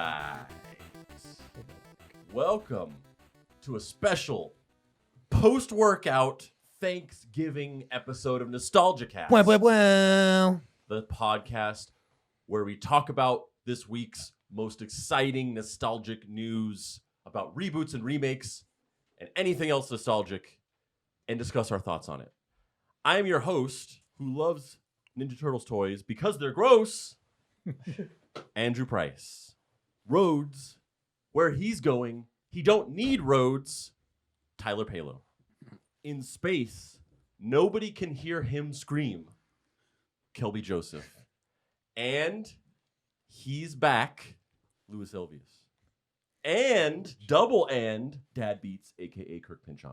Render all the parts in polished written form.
right. Welcome to a special post-workout Thanksgiving episode of Nostalgicast. The podcast where we talk about this week's most exciting nostalgic news about reboots and remakes and anything else nostalgic and discuss our thoughts on it. I am your host who loves Ninja Turtles toys because they're gross, Andrew Price. Roads, where he's going, he don't need roads, Tyler Palo. In space, nobody can hear him scream, Kelby Joseph. And he's back, Louis Elvius. And, double and, Dad Beats, a.k.a. Kirk Pinchon.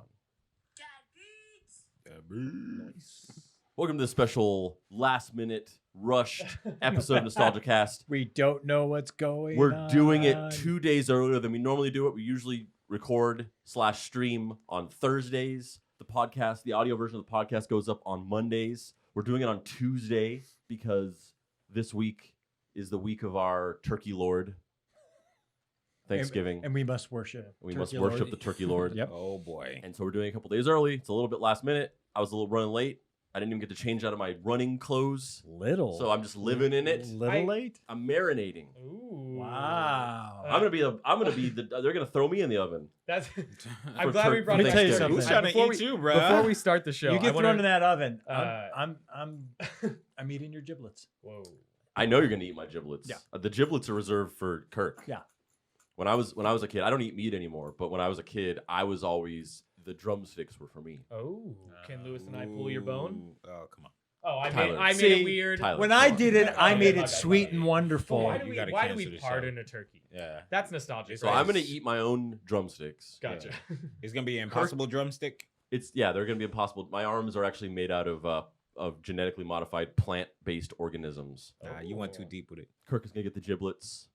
Dad Beats. Welcome to this special last-minute rushed episode of Nostalgicast. We don't know what's going on. We're doing it 2 days earlier than we normally do it. We usually record/stream on Thursdays. The audio version of the podcast goes up on Mondays. We're doing it on Tuesday because this week is the week of our Turkey Lord, Thanksgiving. And we must worship. We must worship Lord. the Turkey Lord. Yep. Oh boy. And so we're doing it a couple days early. It's a little bit last minute. I was a little running late. I didn't even get to change out of my running clothes. Little. So I'm just living in it. Little late? I'm marinating. Ooh. Wow. I'm gonna be the. They're gonna throw me in the oven. That's. I'm For glad we Turk- brought Let me it tell you back. something. Who's trying to Before eat we- you, bro? Before we start the show, You get I thrown in that oven. Uh, I'm eating your giblets. Whoa. I know you're gonna eat my giblets. Yeah. The giblets are reserved for Kirk. Yeah. When I was a kid, I don't eat meat anymore. But when I was a kid, I was always the drumsticks were for me. Oh. Can Lewis and I pull your bone? Oh, come on. Oh, I Tyler. made See, it weird. Tyler. When I did it, I Okay, made my it bad, sweet my bad. and But wonderful. why do You we gotta why do cancel we this pardon a turkey? Yeah. That's nostalgic. So right? I'm gonna eat my own drumsticks. Gotcha. It's gonna be an impossible drumstick. They're gonna be impossible. My arms are actually made out of genetically modified plant-based organisms. Nah, you went too deep with it. Kirk is gonna get the giblets.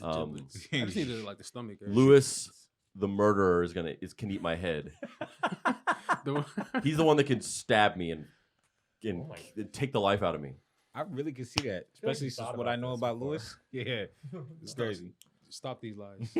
Nice. I just need to like the stomach. area. Louis, the murderer, can eat my head. The- He's the one that can stab me and Oh my- take the life out of me. I really can see that, feel like especially you since thought what I about know this about before. Lewis. Yeah, it's crazy. Stop these lies.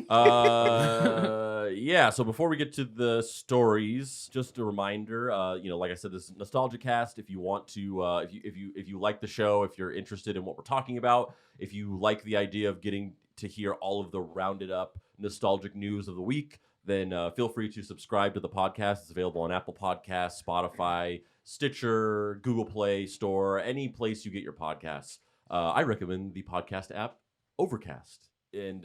Yeah. So before we get to the stories, just a reminder. Like I said, this is Nostalgicast. If you want to, if you like the show, if you're interested in what we're talking about, if you like the idea of getting to hear all of the rounded up nostalgic news of the week, then feel free to subscribe to the podcast. It's available on Apple Podcasts, Spotify, Stitcher, Google Play Store, any place you get your podcasts. I recommend the podcast app Overcast. And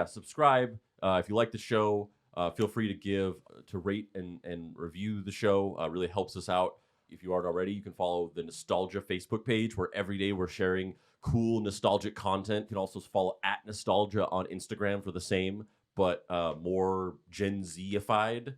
subscribe. If you like the show, feel free to rate and review the show. Really helps us out. If you aren't already, you can follow the Nostalgia Facebook page where every day we're sharing cool nostalgic content. You can also follow @Nostalgia on Instagram for the same, but more Gen Z-ified.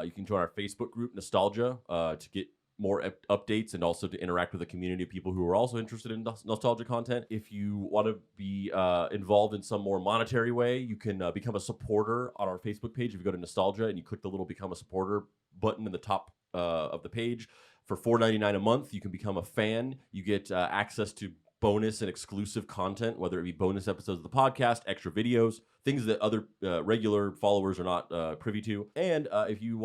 You can join our Facebook group, Nostalgia, to get more updates and also to interact with a community of people who are also interested in nostalgia content. If you want to be involved in some more monetary way, you can become a supporter on our Facebook page. If you go to Nostalgia and you click the little Become a Supporter button in the top of the page, for $4.99 a month, you can become a fan. You get access to bonus and exclusive content, whether it be bonus episodes of the podcast, extra videos, things that other regular followers are not privy to. And if you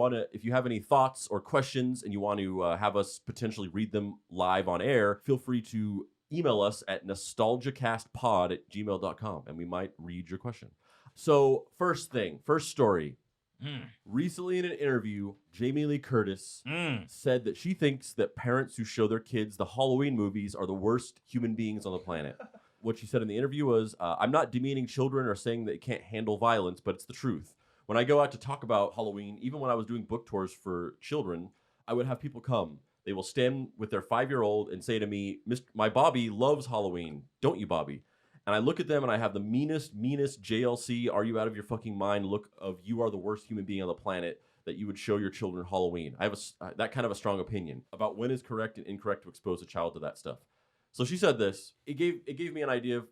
have any thoughts or questions and you want to have us potentially read them live on air, feel free to email us at nostalgicastpod@gmail.com and we might read your question. So first story. Recently in an interview, Jamie Lee Curtis said that she thinks that parents who show their kids the Halloween movies are the worst human beings on the planet. What she said in the interview was, I'm not demeaning children or saying they can't handle violence, but it's the truth. When I go out to talk about Halloween, even when I was doing book tours for children, I would have people come. They will stand with their 5-year-old and say to me, my Bobby loves Halloween. Don't you, Bobby? And I look at them and I have the meanest JLC, are you out of your fucking mind look of you are the worst human being on the planet that you would show your children Halloween. I have that kind of a strong opinion about when is correct and incorrect to expose a child to that stuff. So she said this. It gave me an idea of,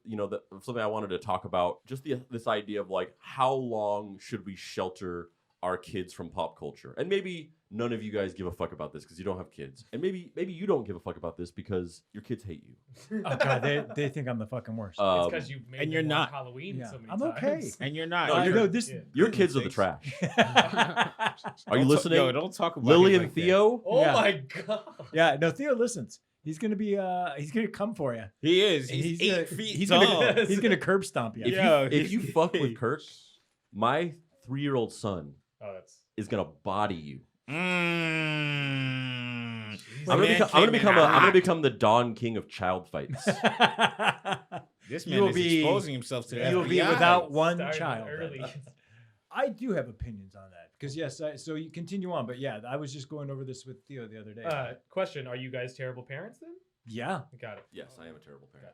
of something I wanted to talk about. Just this idea of like, how long should we shelter our kids from pop culture. And maybe none of you guys give a fuck about this because you don't have kids. And maybe you don't give a fuck about this because your kids hate you. Oh god, they think I'm the fucking worst. It's because you made and them you're watch not. Halloween Yeah, so many I'm times. okay. And you're not. No, I you're- know this. Yeah. Your kids are the Thanks. trash. Are you Don't listening? Yo, don't talk about Lily him and like that. Theo? Oh Yeah. my god. Yeah, no, Theo listens. He's gonna be he's gonna come for you. He is. And He's gonna- 8 feet he's tall. gonna he's gonna curb stomp you. If Yeah. you if you fuck with Kirk, my 3-year-old son Oh, that's. is gonna body you. Mm. I'm The gonna, man become, came in I'm gonna hot. become the Don King of child fights. This You man will is be- exposing himself to the you will be FBI. without one Started child. early. I do have opinions on that because yes, so you continue on, but yeah, I was just going over this with Theo the other day. Question: are you guys terrible parents then? Yeah, Got it. Yes, I am a terrible parent.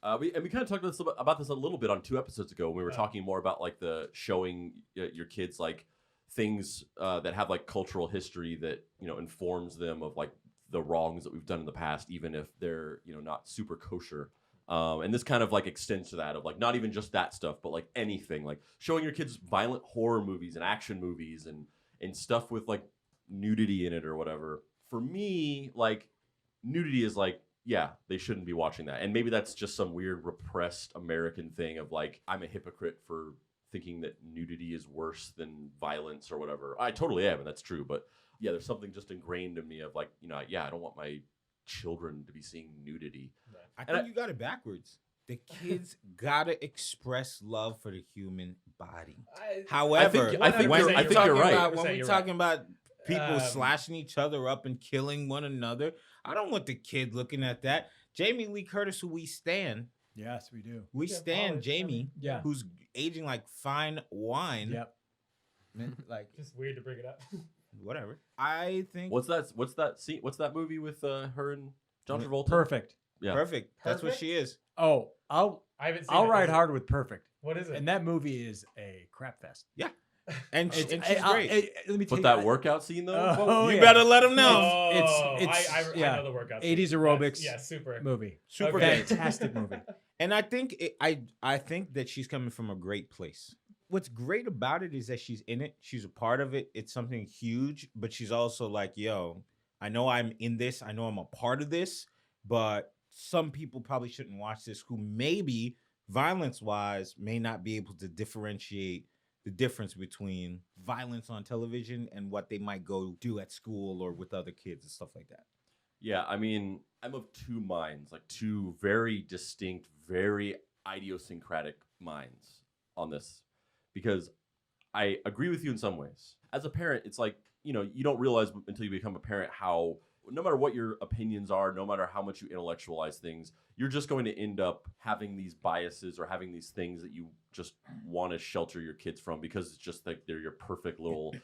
Gotcha. We kind of talked about this a little bit on 2 episodes ago when we were talking more about like the showing your kids like things that have like cultural history that informs them of like the wrongs that we've done in the past, even if they're not super kosher. And this kind of like extends to that of like not even just that stuff, but like anything, like showing your kids violent horror movies and action movies and stuff with like nudity in it or whatever. For me, like nudity is like, yeah, they shouldn't be watching that. And maybe that's just some weird repressed American thing of like, I'm a hypocrite for thinking that nudity is worse than violence or whatever. I totally am, and that's true. But yeah, there's something just ingrained in me of like, yeah, I don't want my children to be seeing nudity. I think you got it backwards. The kids gotta express love for the human body. However, I think when you're- we're I think talking you're right. about when 100% we're you're talking about people Um, slashing each other up and killing one another, I don't want the kid looking at that. Jamie Lee Curtis, who we stand, yes, we do. we Yeah, stand Polly, Jamie, Yeah. who's aging like fine wine. Yep. Man, like Just weird to bring it up. whatever. I think What's that scene? What's that movie with her and John Travolta? Perfect. Yeah. perfect. That's what Perfect? she is. Oh, I haven't seen I'll it. ride Is it- hard with Perfect. What is it? And that movie is a crap fest. And, It's, and she's I'll- great. let me tell But you, that workout scene though? Oh, you yeah. better let him know. Oh, it's- I yeah. know the workout. 80s scene. aerobics. That's- Yeah, super. movie. Super Okay. good. Fantastic movie. And I think I think that she's coming from a great place. What's great about it is that she's in it. She's a part of it. It's something huge, but she's also like, yo, I know I'm in this. I know I'm a part of this, but some people probably shouldn't watch this who maybe violence-wise may not be able to differentiate the difference between violence on television and what they might go do at school or with other kids and stuff like that. Yeah, I mean, I'm of 2 minds, like 2 very distinct, very idiosyncratic minds on this, because I agree with you in some ways. As a parent, it's like, you don't realize until you become a parent how, no matter what your opinions are, no matter how much you intellectualize things, you're just going to end up having these biases or having these things that you just want to shelter your kids from because it's just like they're your perfect little,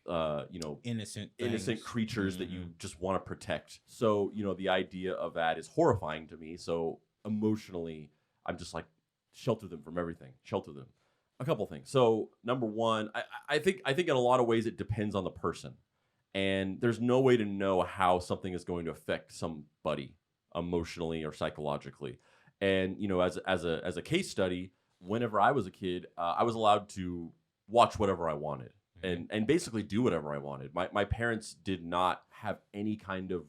Innocent innocent things. creatures that you Mhm. just want to protect. So, the idea of that is horrifying to me. So emotionally, I'm just like, shelter them from everything. Shelter them. A couple things. So number one, I think in a lot of ways it depends on the person. And there's no way to know how something is going to affect somebody emotionally or psychologically. And, as a case study, whenever I was a kid, I was allowed to watch whatever I wanted. And basically do whatever I wanted. My parents did not have any kind of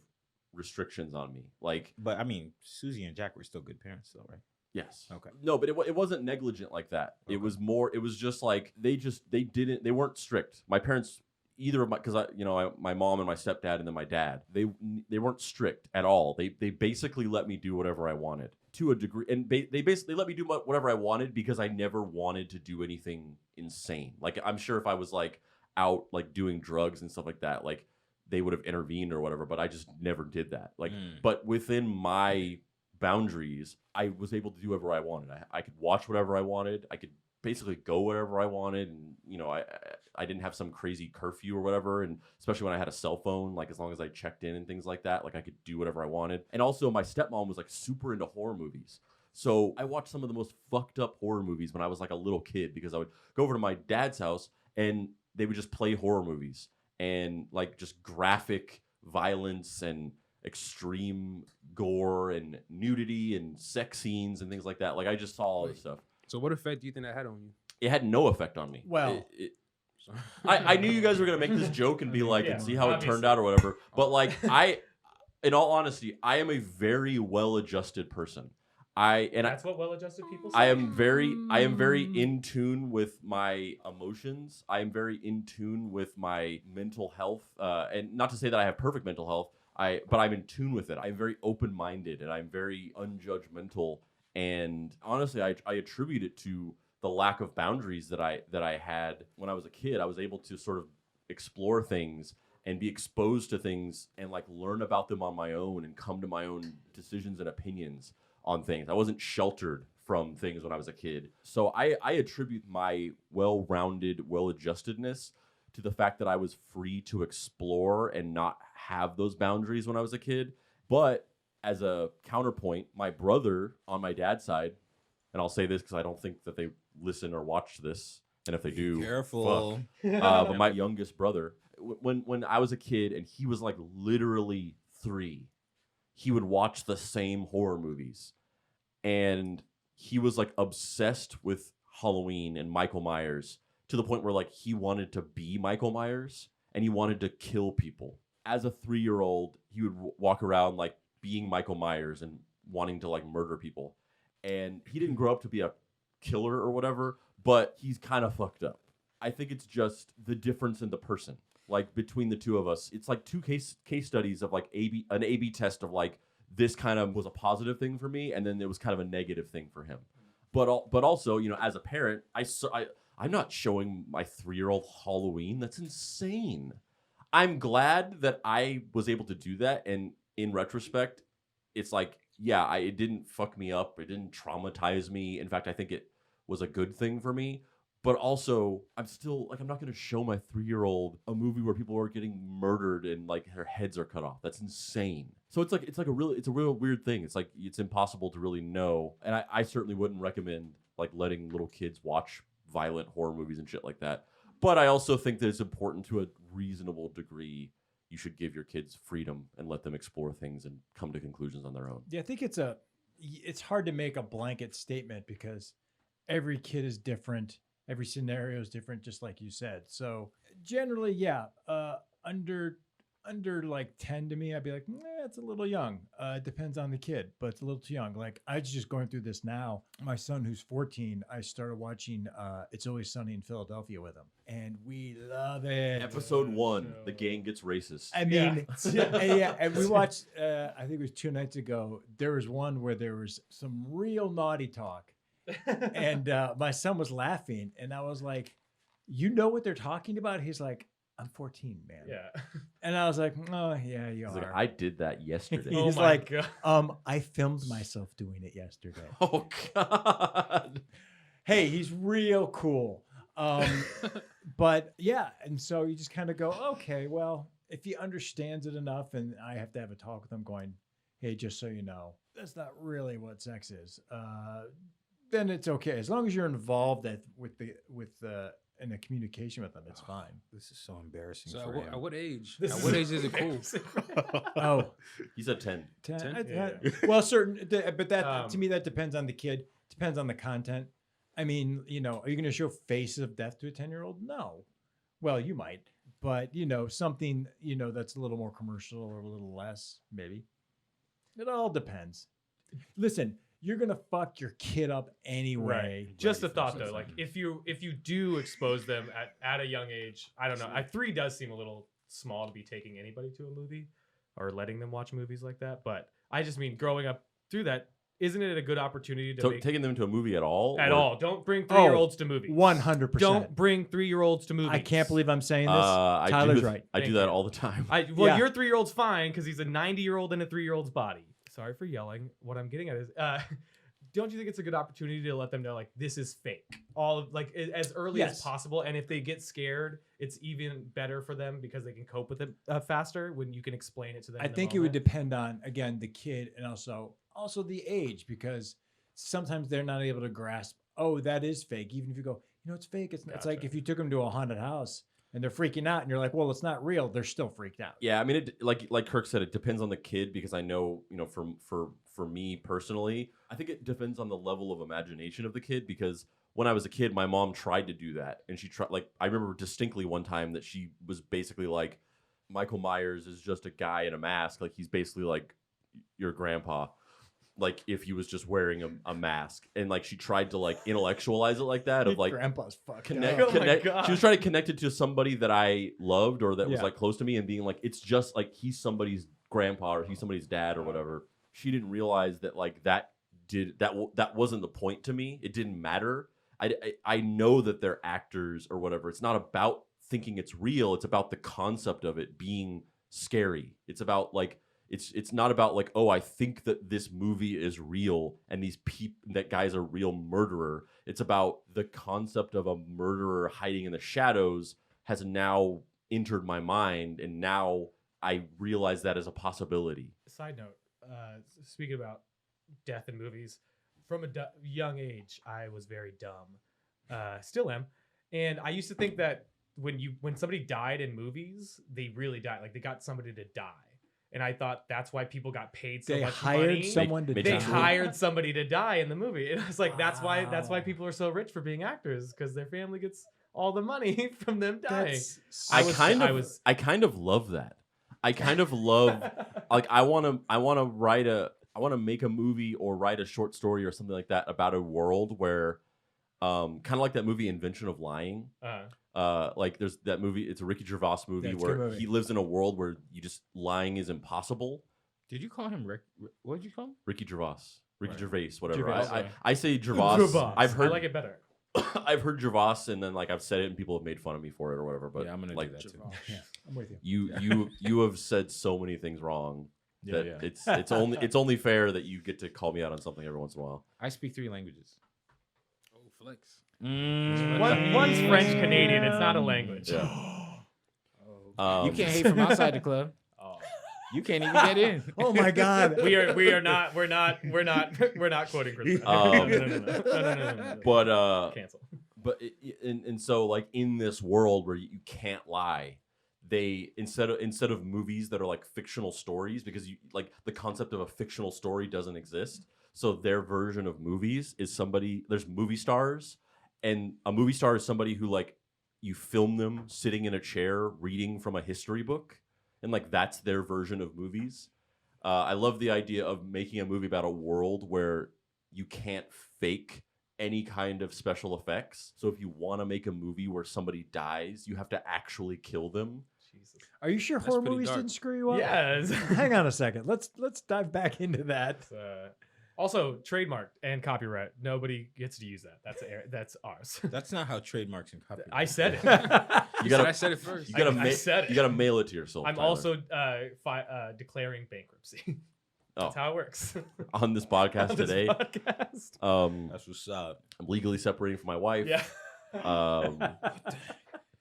restrictions on me. Like, But I mean, Susie and Jack were still good parents, though, right? yes. Okay. No, but it wasn't negligent like that. Okay. It was just like they weren't strict. My parents, either of my, because my mom and my stepdad and then my dad, they weren't strict at all. They basically let me do whatever I wanted to a degree, and they basically let me do whatever I wanted because I never wanted to do anything insane. Like, I'm sure if I was like out like doing drugs and stuff like that, like they would have intervened or whatever, but I just never did that. Like, but within my boundaries, I was able to do whatever I wanted. I could watch whatever I wanted. I could basically go wherever I wanted, and I didn't have some crazy curfew or whatever. And especially when I had a cell phone, like as long as I checked in and things like that, like I could do whatever I wanted. And also, my stepmom was like super into horror movies. So I watched some of the most fucked up horror movies when I was like a little kid because I would go over to my dad's house and they would just play horror movies and like just graphic violence and extreme gore and nudity and sex scenes and things like that. Like I just saw all this stuff. So what effect do you think that had on you? It had no effect on me. Well, So. I knew you guys were gonna make this joke and be like, Yeah, and see how it turned obviously. out or whatever. But like, in all honesty, I am a very well-adjusted person. That's what well-adjusted people say. I am very in tune with my emotions. I am very in tune with my mental health. And not to say that I have perfect mental health, but I'm in tune with it. I'm very open-minded and I'm very unjudgmental. And honestly, I attribute it to the lack of boundaries that I had when I was a kid. I was able to sort of explore things and be exposed to things and like learn about them on my own and come to my own decisions and opinions on things. I wasn't sheltered from things when I was a kid. So I attribute my well-rounded, well-adjustedness to the fact that I was free to explore and not have those boundaries when I was a kid. But as a counterpoint, my brother on my dad's side, and I'll say this because I don't think that they listen or watch this, and if they do, Careful. but my youngest brother, when I was a kid and he was like literally 3, he would watch the same horror movies, and he was like obsessed with Halloween and Michael Myers to the point where like he wanted to be Michael Myers and he wanted to kill people. As a 3-year-old, he would walk around like being Michael Myers and wanting to like murder people. And he didn't grow up to be a killer or whatever, but he's kind of fucked up. I think it's just the difference in the person. Like between the two of us, it's like 2 case studies of like an A/B test of like this kind of was a positive thing for me, and then it was kind of a negative thing for him. But also, you know, as a parent, I'm not showing my 3-year-old Halloween. That's insane. I'm glad that I was able to do that, and in retrospect, it's like, yeah, it didn't fuck me up. It didn't traumatize me. In fact, I think it was a good thing for me. But also, I'm still like, I'm not going to show my 3-year-old a movie where people are getting murdered and like their heads are cut off. That's insane. So it's a real weird thing. It's like it's impossible to really know. And I certainly wouldn't recommend like letting little kids watch violent horror movies and shit like that. But I also think that it's important to a reasonable degree. You should give your kids freedom and let them explore things and come to conclusions on their own. Yeah, I think it's hard to make a blanket statement because every kid is different. Every scenario is different, just like you said. So generally, yeah, under like 10 to me, I'd be like, it's a little young. It depends on the kid, but it's a little too young. Like I was just going through this now. My son, who's 14, I started watching It's Always Sunny in Philadelphia with him, and we love it. Episode 1, the gang gets racist. I mean, yeah, and we watched. I think it was 2 nights ago. There was one where there was some real naughty talk. And my son was laughing, and I was like, "You know what they're talking about?" He's like, "I'm 14, man." Yeah. And I was like, "Oh yeah, you He's are." like, I did that yesterday. He's my like, God. I filmed myself doing it yesterday." Oh God. Hey, he's real cool. But yeah, and so you just kind of go, okay, well, if he understands it enough, and I have to have a talk with him, going, "Hey, just so you know, that's not really what sex is." Then it's okay as long as you're involved with the in the communication with them. It's fine. This is so embarrassing So for him. at what age? This At is what age is it cool? Oh, He said 10. 10. 10? Yeah. Well, but that to Um, me that depends on the kid. Depends on the content. I mean, you know, are you going to show Faces of Death to a 10-year-old? No. Well, you might, but you know, something that's a little more commercial or a little less, maybe. It all depends. Listen. You're gonna fuck your kid up anyway. Right. Just a Right. thought though, like if you do expose them at a young age, I don't know. 3 does seem a little small to be taking anybody to a movie or letting them watch movies like that. But I just mean growing up through that, isn't it a good opportunity to So make taking them to a movie at all? at or- all? Don't bring 3-year-olds to movies. 100%. Don't bring 3-year-olds to movies. I can't believe I'm saying this. I Tyler's do, right. I do Thank that you. all the time. Well, Yeah. your 3-year-old's fine because he's a 90-year-old in a 3-year-old's body. Sorry for yelling. What I'm getting at is, don't you think it's a good opportunity to let them know like this is fake, all of like as early as Yes. possible? And if they get scared, it's even better for them because they can cope with it faster when you can explain it to them. I in the think it would moment. depend on again the kid and also the age because sometimes they're not able to grasp. Oh, that is fake. Even if you go, it's fake. It's like Gotcha. if you took them to a haunted house and they're freaking out, and you're like, well, it's not real. They're still freaked out. Yeah, I mean, it like Kirk said, it depends on the kid because I know, for me personally, I think it depends on the level of imagination of the kid because when I was a kid, my mom tried to do that, and she tried. Like I remember distinctly one time that she was basically like, Michael Myers is just a guy in a mask. Like he's basically like your grandpa. Like if he was just wearing a mask, and like she tried to like intellectualize it like that of like grandpa's fucked connect. up. Oh my connect God. She was trying to connect it to somebody that I loved or that was Yeah. like close to me, and being like, it's just like he's somebody's grandpa or he's somebody's dad or whatever. She didn't realize that like that wasn't the point to me. It didn't matter. I know that they're actors or whatever. It's not about thinking it's real. It's about the concept of it being scary. It's about like it's not about like, oh, I think that this movie is real and that guy's a real murderer. It's about the concept of a murderer hiding in the shadows has now entered my mind, and now I realize that as a possibility. Side note, speaking about death in movies, from a young age, I was very dumb. Still am. And I used to think that when somebody died in movies, they really died. Like they got somebody to die. And I thought that's why people got paid so They much hired money. someone to They They die. hired somebody to die in the movie. And I was like, that's why Wow. people are so rich for being actors, because their family gets all the money from them dying. That's I was- kind I of was- I kind of love that. I kind of love like I want to make a movie or write a short story or something like that about a world where kind of like that movie Invention of Lying. Like there's that movie, it's a Ricky Gervais movie That's a good where movie. he lives in a world where lying is impossible. Did you call him Rick? What did you call him? Ricky Right. Gervais, whatever. Gervais. I say Gervais. Gervais. I've heard I like it better. I've heard Gervais, and then like I've said it and people have made fun of me for it or whatever. But Yeah, I'm gonna like do that too. Yeah, I'm with you. you have said so many things wrong that Yeah. it's only fair that you get to call me out on something every once in a while. I speak 3 languages. Oh, flex. One's French Canadian. It's not a language. Yeah. Oh, You can't hate from outside the club. Oh. You can't even get in. Oh my God. We're not quoting Chris. Um, No. But Cancel. but and so like in this world where you can't lie, they instead of movies that are like fictional stories, because you like the concept of a fictional story doesn't exist. So their version of movies is there's movie stars, and a movie star is somebody who like you film them sitting in a chair reading from a history book, and like that's their version of movies. I love the idea of making a movie about a world where you can't fake any kind of special effects. So if you want to make a movie where somebody dies, you have to actually kill them. Jesus. Are you sure That's horror pretty movies dark. didn't screw you up? Yes. Hang on a second. Let's dive back into that. Also, trademarked and copyright. Nobody gets to use that. That's ours. That's not how trademarks and copyright. I said it. You gotta I said it first. you gotta I said it. you gotta mail it to yourself. I'm Tyler. also declaring bankruptcy. That's how it works. on this podcast On this today. podcast. That's what's up. I'm legally separating from my wife. Yeah.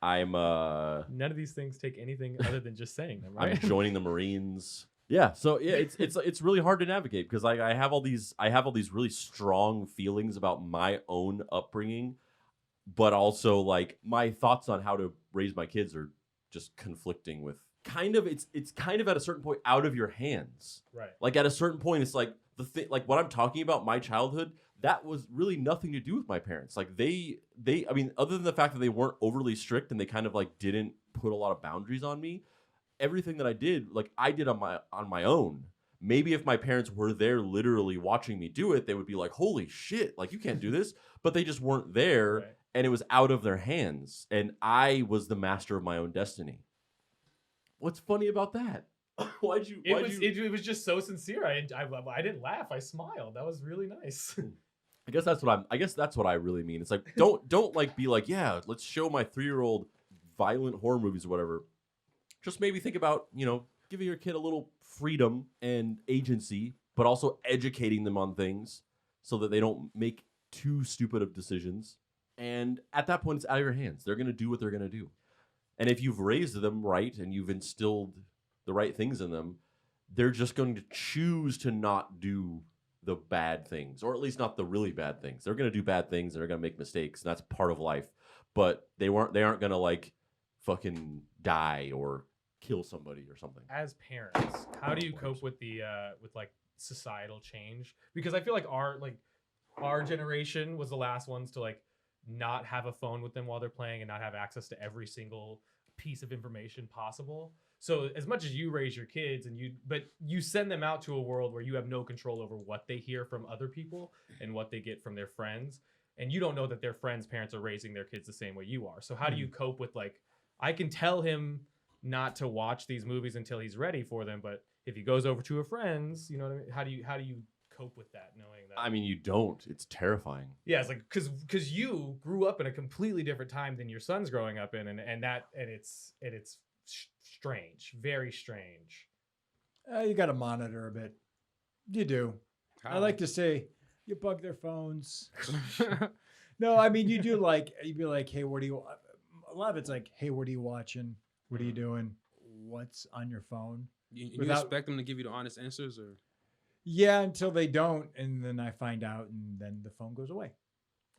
I'm None of these things take anything other than just saying them, I'm right? joining the Marines. Yeah, so yeah, it's really hard to navigate because I have all these really strong feelings about my own upbringing, but also like my thoughts on how to raise my kids are just conflicting with kind of it's kind of at a certain point out of your hands. Right. Like at a certain point, it's like the thing, like what I'm talking about, my childhood, that was really nothing to do with my parents. Like they, I mean, other than the fact that they weren't overly strict and they kind of like didn't put a lot of boundaries on me, everything that I did, like I did on my own. Maybe if my parents were there literally watching me do it, they would be like, holy shit, like you can't do this. But they just weren't there, Right. and it was out of their hands. And I was the master of my own destiny. What's funny about that? It was just so sincere. I didn't laugh. I smiled. That was really nice. I guess that's what I really mean. It's like don't like be like, yeah, let's show my 3-year-old violent horror movies or whatever. Just maybe think about, giving your kid a little freedom and agency, but also educating them on things so that they don't make too stupid of decisions. And at that point, it's out of your hands. They're going to do what they're going to do. And if you've raised them right and you've instilled the right things in them, they're just going to choose to not do the bad things, or at least not the really bad things. They're going to do bad things and they're going to make mistakes, and that's part of life. But they aren't going to like fucking die or kill somebody or something. As parents, how do you cope with the with like societal change? Because I feel like our generation was the last ones to like not have a phone with them while they're playing and not have access to every single piece of information possible. So as much as you raise your kids but you send them out to a world where you have no control over what they hear from other people and what they get from their friends. And you don't know that their friends' parents are raising their kids the same way you are. So how do you cope with, like, I can tell him not to watch these movies until he's ready for them, but if he goes over to a friend's, you know what I mean? How do you cope with that, knowing that? I mean, you don't. It's terrifying. Yeah, it's like because you grew up in a completely different time than your son's growing up in, and it's strange, very strange. You got to monitor a bit. You do. I like to say you bug their phones. No, I mean you do. Like you'd be like, hey, what are you? A lot of it's like, hey, what are you watching? What are you doing? What's on your phone? You expect them to give you the honest answers, or? Yeah, until they don't, and then I find out, and then the phone goes away.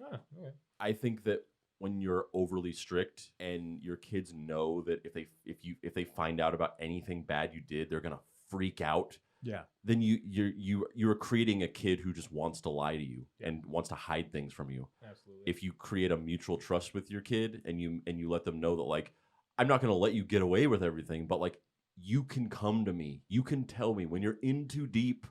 Oh, okay. I think that when you're overly strict and your kids know that if they find out about anything bad you did, they're gonna freak out. Yeah. Then you're creating a kid who just wants to lie to you and wants to hide things from you. Absolutely. If you create a mutual trust with your kid and you let them know that, like, I'm not gonna let you get away with everything, but like you can come to me, you can tell me when you're in too deep,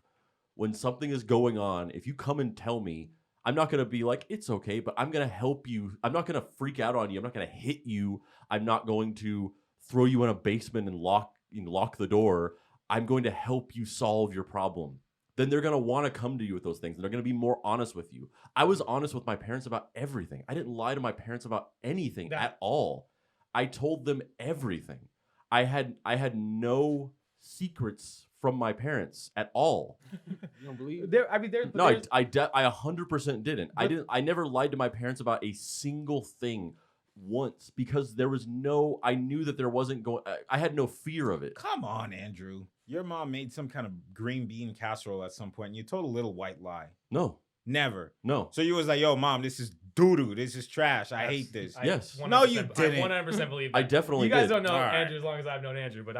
when something is going on. If you come and tell me, I'm not going to be like, it's okay, but I'm going to help you. I'm not going to freak out on you. I'm not going to hit you. I'm not going to throw you in a basement and lock the door. I'm going to help you solve your problem. Then they're going to want to come to you with those things, and they're going to be more honest with you. I was honest with my parents about everything. I didn't lie to my parents about anything at all. I told them everything. I had no secrets from my parents at all. You don't believe? There, I mean, there. No, I 100% didn't. I never lied to my parents about a single thing once because there was no. I knew that there wasn't going. I had no fear of it. Come on, Andrew. Your mom made some kind of green bean casserole at some point, and you told a little white lie. No, Never. no. So you was like, "Yo, mom, this is doo-doo. This is trash. I hate this." Yes. No, you didn't. I 100% believe that. I definitely You guys did. don't know All right. Andrew as long as I've known Andrew, but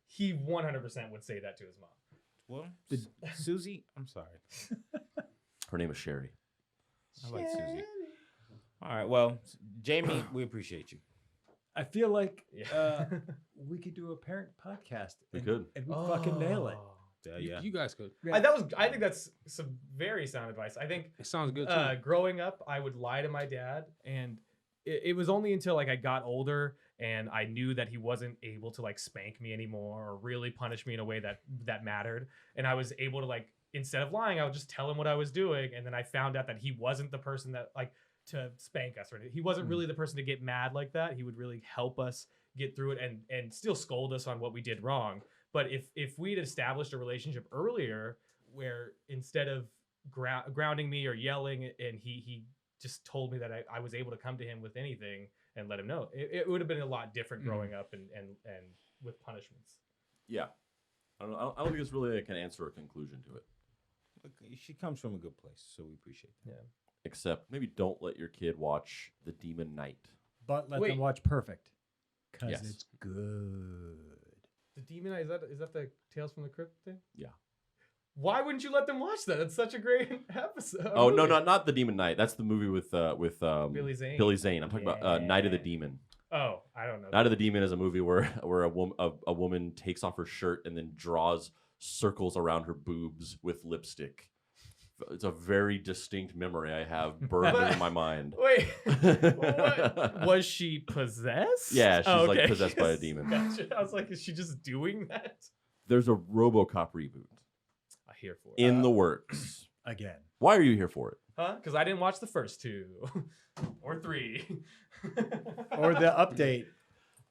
he 100% would say that to his mom. Well, Susie, I'm sorry. Her name is Sherry. I like Susie. All right. Well, Jamie, we appreciate you. I feel like Yeah. we could do a parent podcast. We could. And we fucking nail it. Yeah. You guys could. I think that's some very sound advice. I think It sounds good too. growing up, I would lie to my dad, and it was only until like I got older and I knew that he wasn't able to like spank me anymore or really punish me in a way that mattered, and I was able to, like, instead of lying, I would just tell him what I was doing, and then I found out that he wasn't the person that, like, to spank us or anything. He wasn't really the person to get mad like that. He would really help us get through it and still scold us on what we did wrong. But if we'd established a relationship earlier where instead of grounding me or yelling, and he just told me that I was able to come to him with anything and let him know, it would have been a lot different growing up and with punishments. Yeah. I don't think it's really like an answer or conclusion to it. Look, she comes from a good place, so we appreciate that. Yeah. Except maybe don't let your kid watch The Demon Knight. But let Wait. them watch Perfect. Because Yes. it's good. The Demon Knight, is that the Tales from the Crypt thing? Yeah. Why wouldn't you let them watch that? It's such a great episode. Oh no, not The Demon Knight. That's the movie with Billy Zane. Billy Zane. I'm talking about Night of the Yeah. Demon. Oh, I don't know. Night of the Demon is a movie where a woman takes off her shirt and then draws circles around her boobs with lipstick. It's a very distinct memory I have burned in my mind. Wait, what? Was she possessed? Yeah, she's Oh, like okay. possessed by a demon. Gotcha. I was like, is she just doing that? There's a Robocop reboot I'm here for it. in the works. Again. Why are you here for it? Huh? Because I didn't watch the first two or three. Or the update.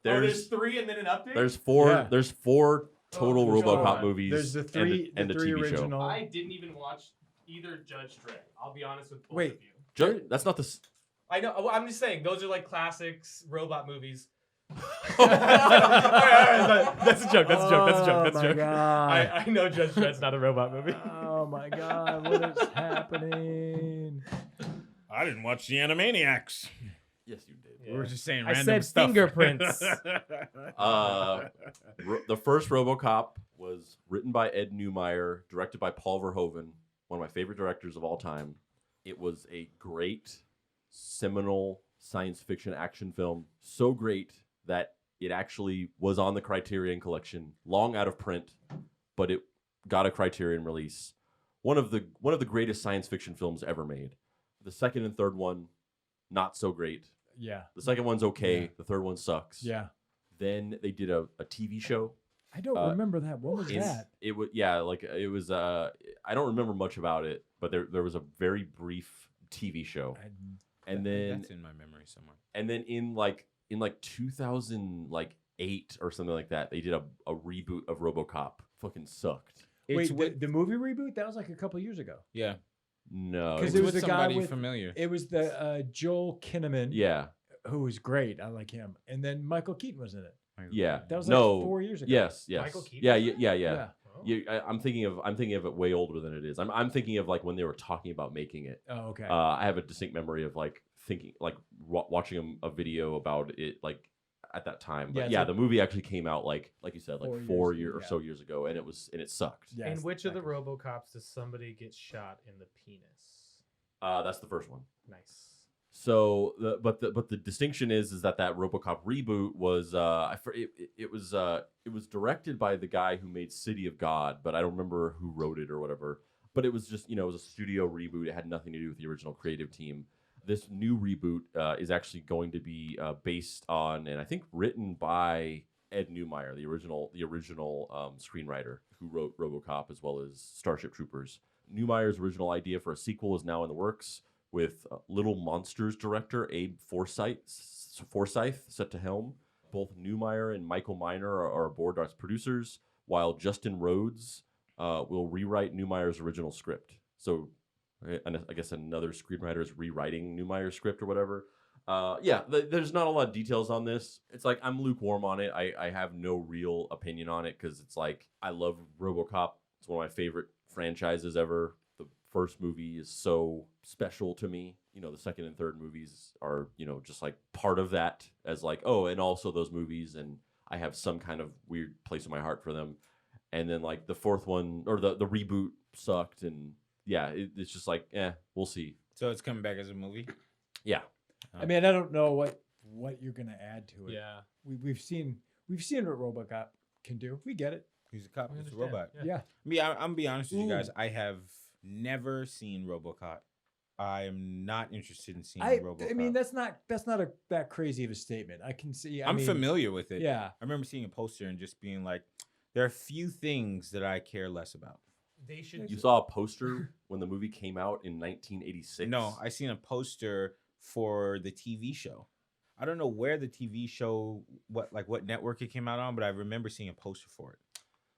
There's three and then an update. There's four. Yeah. There's four total there's RoboCop one. movies. There's the three, and the a three TV show. original. I didn't even watch either Judge Dredd. I'll be honest with both Wait. of you. That's not the. I know. Well, I'm just saying those are like classics robot movies. All right, that's a joke. That's a joke. That's a joke. That's a joke. God. I know Judge Dredd's not a robot movie. Oh my God. What is happening? I didn't watch the Animaniacs. Yes, you did. We were just saying I random said stuff. fingerprints. The first RoboCop was written by Ed Neumeyer, directed by Paul Verhoeven, one of my favorite directors of all time. It was a great seminal science fiction action film. So great that it actually was on the Criterion Collection, long out of print, but it got a Criterion release. One of the greatest science fiction films ever made. The second and third one, not so great. Yeah. The second one's okay. Yeah. The third one sucks. Yeah. Then they did a TV show. I don't remember that. What was that? It was it was. I don't remember much about it, but there was a very brief TV show, and then that's in my memory somewhere. And then in 2008 or something like that, they did a reboot of RoboCop. Fucking sucked. Wait, the movie Reboot? That was like a couple years ago. Yeah. No, because it it was with the guy somebody with familiar. It was the Joel Kinnaman. Yeah. Who was great. I like him. And then Michael Keaton was in it. Yeah. That was like 4 years ago. Yes. Michael Keaton? Yeah. Oh. I'm thinking of it way older than it is. I'm thinking of like when they were talking about making it. Oh, okay. I have a distinct memory of like thinking, like watching a video about it, like at that time. But Yeah, the movie actually came out like you said, like 4 years or yeah. so years ago, and it sucked. Yeah, In it's which of the not good. RoboCops does somebody get shot in the penis? That's the first one. Nice. So but the distinction is that RoboCop reboot was it was directed by the guy who made City of God, but I don't remember who wrote it or whatever. But it was just it was a studio reboot. It had nothing to do with the original creative team. This new reboot is actually going to be based on, and I think written by Ed Neumeyer, the original screenwriter who wrote RoboCop as well as Starship Troopers. Neumeyer's original idea for a sequel is now in the works, with Little Monsters director Abe Forsyth set to helm. Both Neumeyer and Michael Miner are aboard as producers, while Justin Rhodes will rewrite Neumeyer's original script. So I guess another screenwriter is rewriting Neumeyer's script or whatever. There's not a lot of details on this. It's like I'm lukewarm on it. I have no real opinion on it because it's like I love RoboCop. It's one of my favorite franchises ever. The first movie is so special to me. The second and third movies are, just like part of that as like, oh, and also those movies, and I have some kind of weird place in my heart for them. And then like the fourth one or the reboot sucked, and yeah, it's just like, we'll see. So it's coming back as a movie? Yeah. I mean, I don't know what you're gonna add to it. Yeah. We've seen what RoboCop can do. We get it. He's a cop. We He's a understand, robot. Yeah. I'm gonna be honest with you guys. I have never seen RoboCop. I am not interested in seeing RoboCop. I mean, that's not that crazy of a statement. I can see. I'm familiar with it. Yeah. I remember seeing a poster and just being like, there are few things that I care less about. They should. You saw a poster when the movie came out in 1986? No, I seen a poster for the TV show. I don't know where the TV show, what network it came out on, but I remember seeing a poster for it.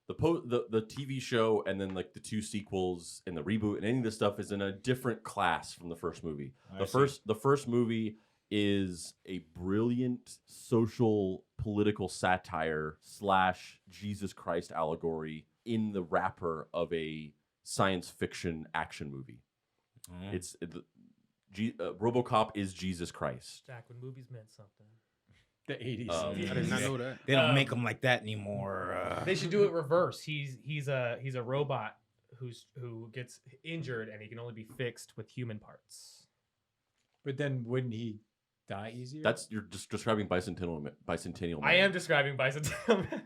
The TV show and then like the two sequels and the reboot and any of this stuff is in a different class from the first movie. The first movie is a brilliant social political satire / Jesus Christ allegory in the wrapper of a science fiction action movie. RoboCop is Jesus Christ. Back when movies meant something. The 80s. I did not know that. They don't make them like that anymore. They should do it reverse. He's a robot who gets injured and he can only be fixed with human parts. But then wouldn't he die easier? You're just describing Bicentennial Man. I am describing Bicentennial Man.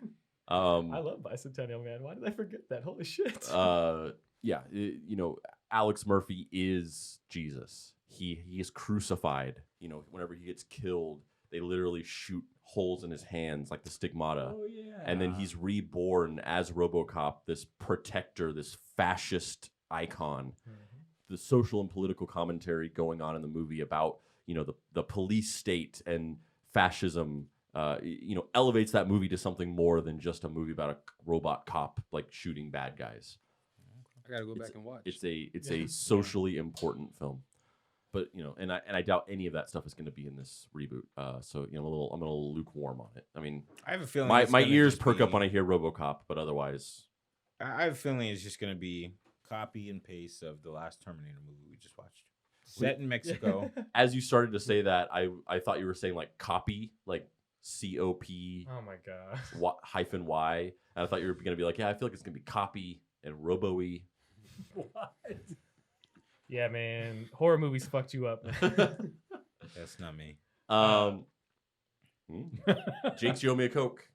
I love Bicentennial Man. Why did I forget that? Holy shit. Alex Murphy is Jesus. He is crucified. Whenever he gets killed, they literally shoot holes in his hands like the stigmata. Oh yeah. And then he's reborn as RoboCop, this protector, this fascist icon. The social and political commentary going on in the movie about the police state and fascism elevates that movie to something more than just a movie about a robot cop like shooting bad guys. I gotta go back and watch. It's a socially important film. But and I doubt any of that stuff is going to be in this reboot. So I'm a little lukewarm on it. I mean, I have a feeling my ears perk up when I hear RoboCop, but otherwise, I have a feeling it's just going to be copy and paste of the last Terminator movie we just watched. Set in Mexico. As you started to say that, I thought you were saying like copy, like COP. Oh my god. -Y. And I thought you were going to be like, yeah, I feel like it's going to be copy and robo-y. What? Yeah, man. Horror movies fucked you up. That's not me. Jinx, you owe me a Coke.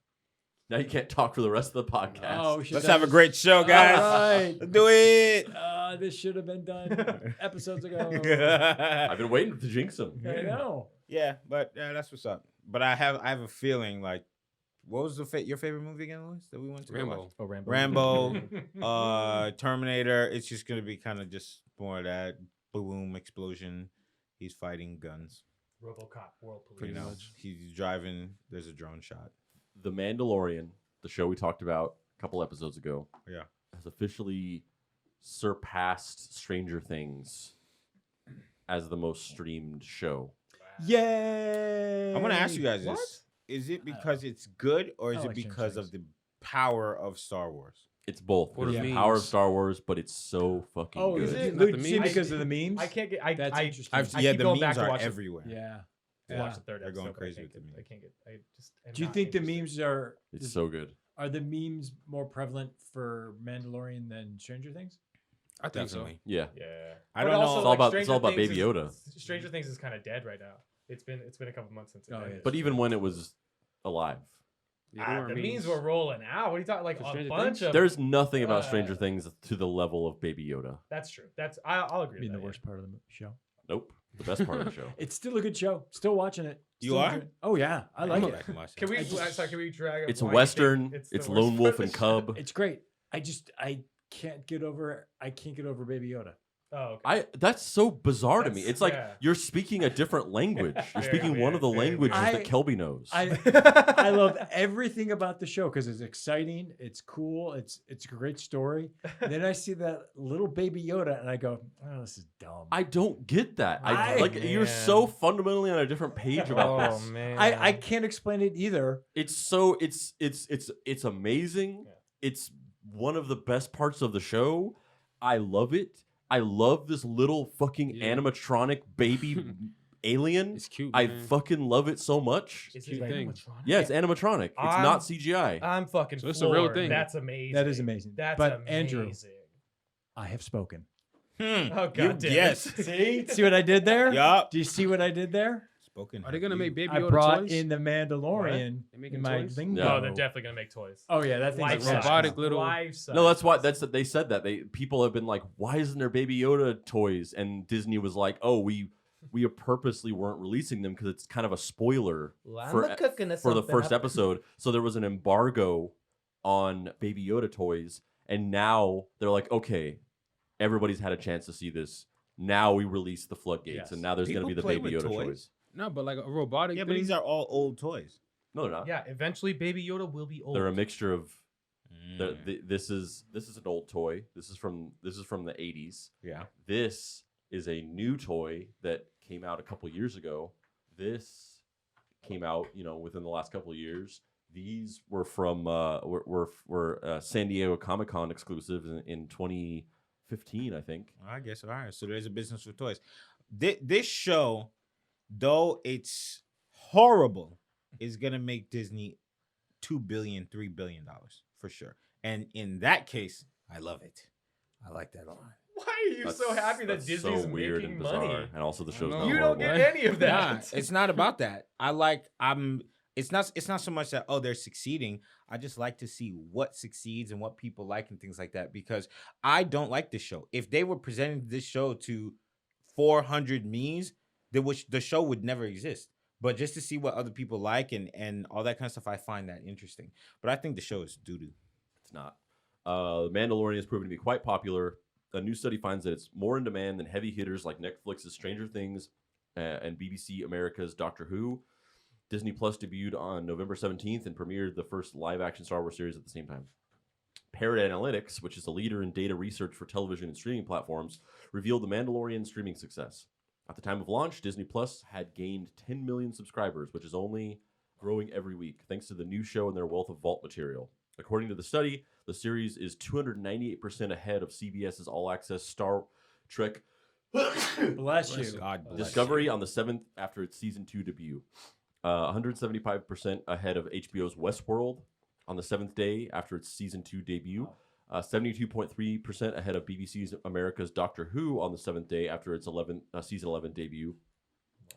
Now you can't talk for the rest of the podcast. Oh, shit, Let's that have a was- great show, guys. All right. Let's do it. This should have been done episodes ago. I've been waiting to jinx him. I know. Yeah, but that's what's up. But I have a feeling like, what was your favorite movie again, Louis, that we went to go watch? Rambo. Rambo, Terminator. It's just gonna be kind of just more of that boom explosion. He's fighting guns. Robocop, World You Police. know, he's driving. There's a drone shot. The Mandalorian, the show we talked about a couple episodes ago, Yeah. has officially surpassed Stranger Things as the most streamed show. Yay! I'm gonna ask you guys What? this: is it because it's good, or is I it like Stranger because of Things. the power of Star Wars? It's both. What It's are the the power of memes? Star Wars, but it's so fucking Oh, good. is it? Not the Luke, see, memes? because of the memes? I can't get. That's interesting. I yeah, keep the going memes back to are watch everywhere. Yeah. to watch the third They're going episode, but I crazy can't with the get- I memes. can't get. I just. am Do you not think the interested. memes are It's so good. are the memes more prevalent for Mandalorian than Stranger Things? I think so. Definitely. Yeah. Yeah. I But don't know. also, It's all about- it's Stranger all about Things Baby is- Yoda. Stranger Things is kind of dead right now. It's been a couple months since. It Oh, ended. yeah. But even when it was alive, The memes were rolling out. What are you talking? Like For a Stranger bunch Things? of. there's nothing about Uh, Stranger Things to the level of Baby Yoda. That's true. I'll agree. Being with the that, worst part of the show. Nope. The best part of the show. It's still a good show. Still watching it. You Still are? enjoying- Oh yeah, I like go it. back and watch Yeah. Can that. we? I just- sorry, can we drag? It's why you think Western. the It's worst Lone part Wolf of and the show? Cub. It's great. I can't get over. I can't get over Baby Yoda. Oh, okay. That's so bizarre to me. That's- It's like yeah. you're speaking a different language. You're Very speaking one of the weird, very languages weird. that Kelby knows. I love everything about the show because it's exciting. It's cool. It's a great story. And then I see that little Baby Yoda and I go, oh, this is dumb. I don't get that. I- Like you're Man. so fundamentally on a different page about Oh this. man. I can't explain it either. It's so it's amazing. Yeah. It's one of the best parts of the show. I love it. I love this little fucking Yeah. animatronic baby alien. It's cute. I man. fucking love it so much. Is Cute it thing. animatronic? Yeah, it's animatronic. It's I'm- not CGI. I'm fucking. So it's a real floored. thing. That's amazing. That is amazing. That's But, amazing. Andrew, I have spoken. Oh god You damn guessed. it. See what I did there? Yup. Do you see what I did there? Spoken. Are they gonna make Baby I Yoda brought toys? in the Mandalorian They making in my toys? lingo. No. Oh, they're definitely gonna make toys. Oh yeah, that thing's Life Like rad. robotic little- Life size. No, that's why they said that. People have been like, why isn't there Baby Yoda toys? And Disney was like, oh, we purposely weren't releasing them because it's kind of a spoiler for the first episode. So there was an embargo on Baby Yoda toys, and now they're like, okay, everybody's had a chance to see this. Now we release the floodgates, Yes. and now there's going to People be the play Baby with Yoda toys? toys. No, but like a robotic Yeah, thing. but these are all old toys. No, they're not. Yeah, eventually Baby Yoda will be old. They're a mixture of. Mm. This is an old toy. This is from the 80s. Yeah. This is a new toy that came out a couple years ago. This came out, within the last couple of years. These were from were San Diego Comic-Con exclusives in 2015, I think. I guess all right. So there's a business for toys. This show, though it's horrible, is gonna make Disney $2 billion, $3 billion for sure. And in that case, I love it. I like that a lot. Why are you so happy that That's Disney's so weird making and bizarre, money? and also the show's No. not You don't horrible. get any of Nah, that. it's not about that. It's not so much that they're succeeding. I just like to see what succeeds and what people like and things like that, because I don't like this show. If they were presenting this show to 400 me's, the show would never exist. But just to see what other people like and all that kind of stuff, I find that interesting. But I think the show is doo-doo. It's not. Mandalorian has proven to be quite popular. A new study finds that it's more in demand than heavy hitters like Netflix's Stranger Things and BBC America's Doctor Who. Disney Plus debuted on November 17th and premiered the first live-action Star Wars series at the same time. Parrot Analytics, which is a leader in data research for television and streaming platforms, revealed the Mandalorian streaming success. At the time of launch, Disney Plus had gained 10 million subscribers, which is only growing every week, thanks to the new show and their wealth of vault material. According to the study, the series is 298% ahead of CBS's all-access Star Trek Bless you. God bless Discovery you. on the 7th after its season 2 debut. 175% ahead of HBO's Westworld on the 7th day after its season 2 debut. 72.3% ahead of BBC's America's Doctor Who on the 7th day after its season 11 debut.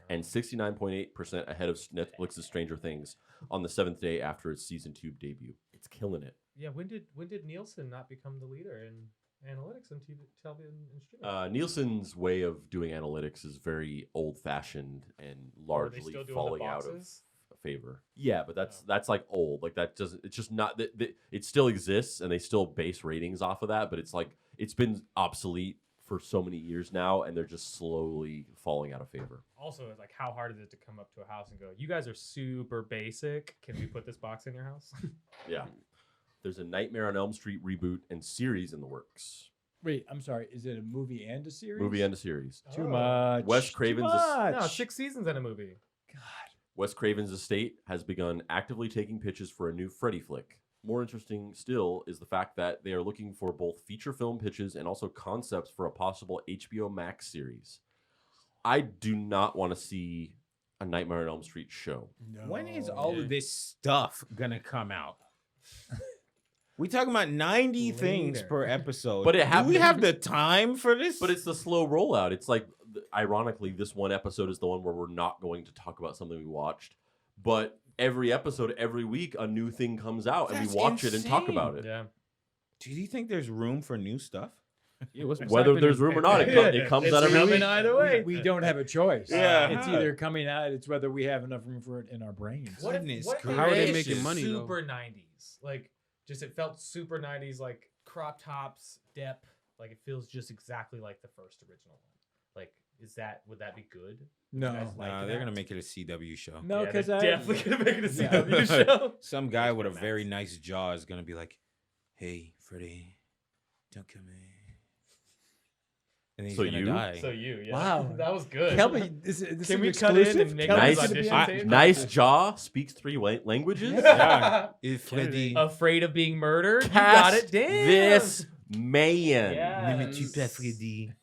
and 69.8% ahead of Netflix's Stranger Things on the 7th day after its season 2 debut. It's killing it. Yeah, when did Nielsen not become the leader in analytics and television and streaming? Nielsen's way of doing analytics is very old-fashioned and Are they largely still doing the falling out of boxes? favor. Yeah, but that's like old. Like that doesn't. It's just not that it still exists and they still base ratings off of that. But it's like it's been obsolete for so many years now, and they're just slowly falling out of favor. Also, it's like, how hard is it to come up to a house and go, "You guys are super basic. Can we put this box in your house?" Yeah. There's a Nightmare on Elm Street reboot and series in the works. Wait, I'm sorry. Is it a movie and a series? Movie and a series. Too Oh. much. Wes Craven's Too much. No, 6 seasons in a movie. God. Wes Craven's Estate has begun actively taking pitches for a new Freddy flick. More interesting still is the fact that they are looking for both feature film pitches and also concepts for a possible HBO Max series. I do not want to see a Nightmare on Elm Street show. No. When is all of this stuff gonna come out? We talking about 90 things Later. per episode. But it Do we happened- have the time for this? But it's the slow rollout. It's like, ironically, this one episode is the one where we're not going to talk about something we watched. But every episode, every week, a new thing comes out, and That's we watch it and talk insane. about it. Yeah. Do you think there's room for new stuff? Yeah, what's Whether happening? there's room or not, it comes It's out every coming week. either way. We don't have a choice. Yeah. It's either coming out. It's whether we have enough room for it in our brains. What if, Goodness what if gracious. How are they made making money, though? Super 90s. Like, just it felt super 90s, like crop tops, depth. Like, it feels just exactly like the first original one. Like, would that be good? No. You guys like Nah, they're that? gonna make it a CW show. No, Yeah, because they're I definitely gonna make it a Yeah. CW show. Some guy with a HBO very Max. nice jaw is gonna be like, "Hey, Freddy, don't come in," and then he's So gonna you? die. So yeah. Wow. That was good. Kelby, this Can is we cut in exclusive. and Nick Kelby's has gonna be audition on- tape? Nice jaw, speaks 3 languages. Yeah. If Freddy, Afraid of being murdered? You Cast got it. Damn. this man. Yeah. Ne me tue pas, Freddy.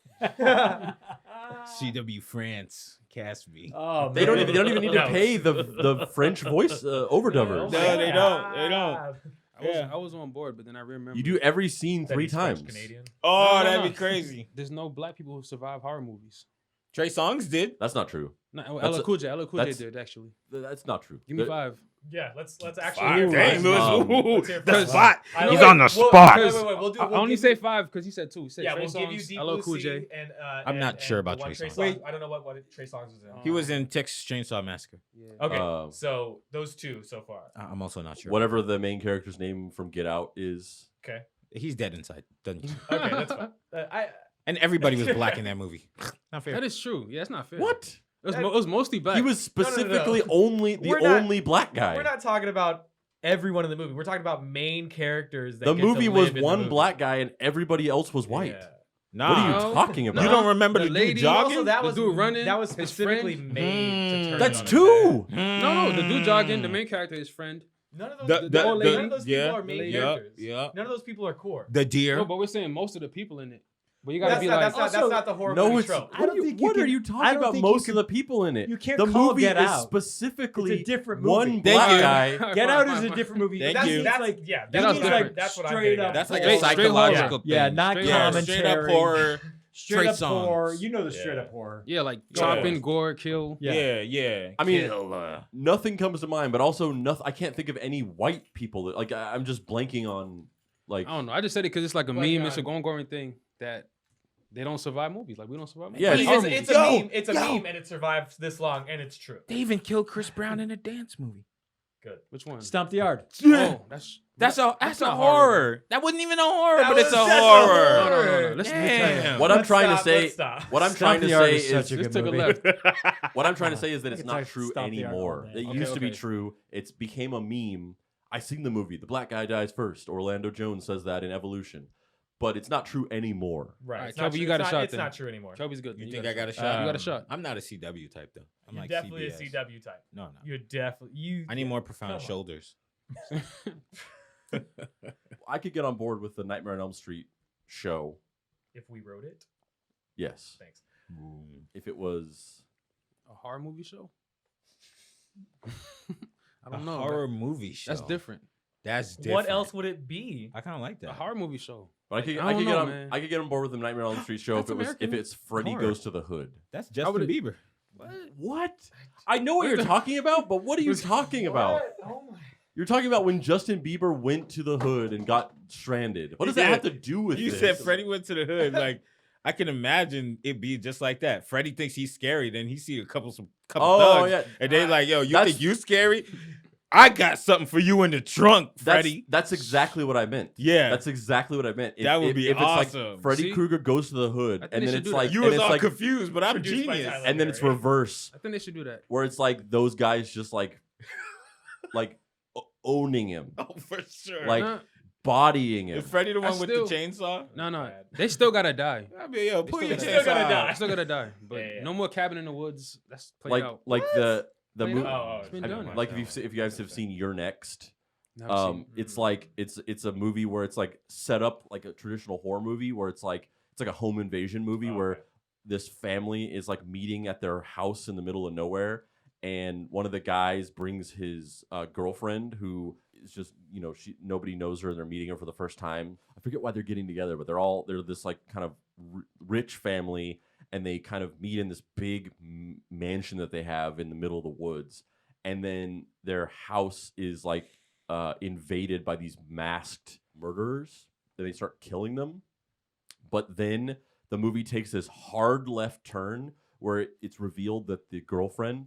CW France, cast me. Oh, They don't man. even need to No. pay the French voice overdubbers. No, they don't. They don't. I was on board, but then I remember You do every scene That 3 he's French times. Canadian. Oh, No, that'd no. be crazy. there's no black people who survive horror movies. Trey Songz did. That's not true. No, That's LL Cool J that's- did actually. That's not true. Give me There- 5. Yeah, let's actually. Five. hear Dang, from Lewis. him. Ooh, Let's hear the from him. spot. I- He's wait, on the wait, spot. Wait. We'll do. I we'll only give say you- 5 because he said 2. He said Yeah, Trey we'll give you Songz, Deep LL Blue Cool Sea J. and I'm not sure the about one Trey Songz. Wait. I don't know what Trey Songz was in. He was in Texas Chainsaw Massacre. Yeah. Okay, so those 2 so far. I'm also not sure. Whatever the main character's name from Get Out is. Okay, He's dead inside. Doesn't. okay, that's fine. And everybody was black in that movie. Not fair. That is true. Yeah, that's not fair. What? It was mostly black. He was No, no, no. specifically only the We're not- only black guy. We're not talking about everyone in the movie. We're talking about main characters. That The get to movie was live in the one movie. black guy and everybody else was white. Yeah. Nah. What are you No. talking about? You don't remember The the, lady- dude jogging? Also, that The was dude running, That was his specifically friend? made to turn. That's it on its two. head. No, the dude jogging, the main character, his friend. None of those. the old lady? None of those people are main yeah, characters. yeah. None of those people are core. The deer. No, but we're saying most of the people in it. But you gotta That's be not, like, that's not the horror No, movie it's. trope. I don't think you What can- are you I talking don't about? think you Most can- of the people in it. you can't The call movie Get is Out. specifically It's a different one movie. black Thank you. guy. Get Out is a different movie. Thank That's, you. That's like yeah, Get Out's that's different. That's what I'm straight getting up. at. That's like Straight a psychological thing. Yeah, not Straight commentary. Straight up horror. Straight Trey up horror. Songz. You know the straight Yeah. up horror. yeah, like Yeah. chopping, gore, kill. Yeah. Yeah. I mean, Kill. nothing comes to mind, but also nothing. I can't think of any white people that like. I'm just blanking on like. I don't know. I just said it because it's like a Like, meme. It's a ongoing thing that they don't survive movies. Like we don't survive movies. Yeah, But it's it's, horror it's a Yo, meme. It's a yo. meme, and it survived this long, and it's true. They even killed Chris Brown in a dance movie. Good. Which one? Stomp the Yard. Oh, That's a not horror. That wasn't even a horror, That but it's a was- that's a horror. No, no, no. Let's Damn. What I'm Let's trying stop, to say. let's stop. What I'm Stomp trying the to Yard say is such is a This good took a movie. left. what I'm trying to say is that it's It's not like true Stomp the Yard all anymore. day. It Okay, used to be okay. true. It's became a meme. I seen the movie. The black guy dies first. Orlando Jones says that in Evolution, but it's not true anymore. Right. Alright, It's not Kelby, true. you got a It's shot not- It's then. not true anymore. Kelby's good. You think I got a shot? You got a shot. I'm not a CW type though. I'm You're like definitely CBS. a CW type. No. You're definitely you. I need more profound Come on. shoulders. I could get on board with the Nightmare on Elm Street show. If we wrote it, Yes, thanks. if it was. A horror movie show? I don't A know. horror movie show. That's different. That's different. What else would it be? I kind of like A that. horror movie show. But I could, I I don't could know, get on. man. I could get on board with the Nightmare on Elm Street show if That's it was American if it's Freddy horror. Goes to the Hood. That's How Justin would it- Bieber. What? I know what you're talking about, but what are you talking about? Oh my. You're talking about when Justin Bieber went to the hood and got stranded. What does that have to do with You this? said Freddie went to the hood. Like, I can imagine it be just like that. Freddie thinks he's scary, then he see a couple thugs, yeah. and they like, yo, you That's- think you scary? I got something for you in the trunk, Freddie. That's exactly what I meant. Yeah. That's exactly what I meant. That would be if awesome. It's like Freddy See? Krueger goes to the hood, I think and they then should it's do like that. You and was it's all like, confused, but I'm Produced by genius. Tyler. and then it's Perry. reverse, I think they should do that. where it's like those guys just like owning him, Oh, for sure. like Nah, bodying him. Is Freddie the I one with still- the chainsaw? no. They still gotta die. I mean, yo, They pull still your gotta chainsaw die. out. They still gotta die. But Yeah. no more cabin in the woods. That's played like out. like the Played movie. out. Oh, It's been I done. don't Like know. if you guys have seen You're Next. Never seen. It's like it's a movie where it's like set up like a traditional horror movie where it's like a home invasion movie where okay. this family is like meeting at their house in the middle of nowhere, and one of the guys brings his girlfriend who is just nobody knows her and they're meeting her for the first time. I forget why they're getting together, but they're this like kind of rich family, and they kind of meet in this big mansion that they have in the middle of the woods, and then their house is like invaded by these masked murderers. Then they start killing them. But then the movie takes this hard left turn where it's revealed that the girlfriend,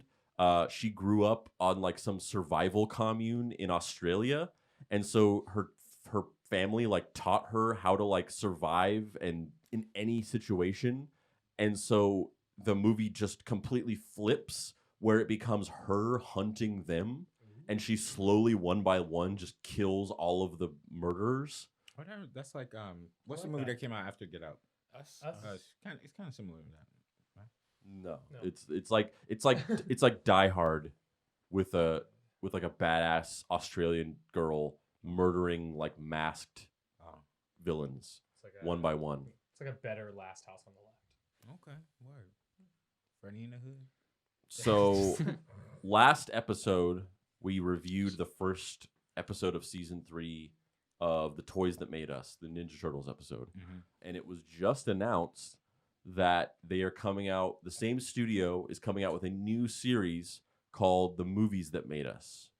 she grew up on like some survival commune in Australia, and so her family like taught her how to like survive and in any situation. And so the movie just completely flips where it becomes her hunting them, and she slowly one by one just kills all of the murderers. Whatever. That's like what's I the like movie that. that came out after Get Out? Us? It's kind of similar to that. No, No. it's like Die Hard with like a badass Australian girl murdering like masked villains It's like a, one by one. It's like a better Last House on the Left. Okay, word. Freddie in the hood. So last episode we reviewed the first episode of season 3 of The Toys That Made Us, the Ninja Turtles episode, and it was just announced that they are coming out. The same studio is coming out with a new series called The Movies That Made Us.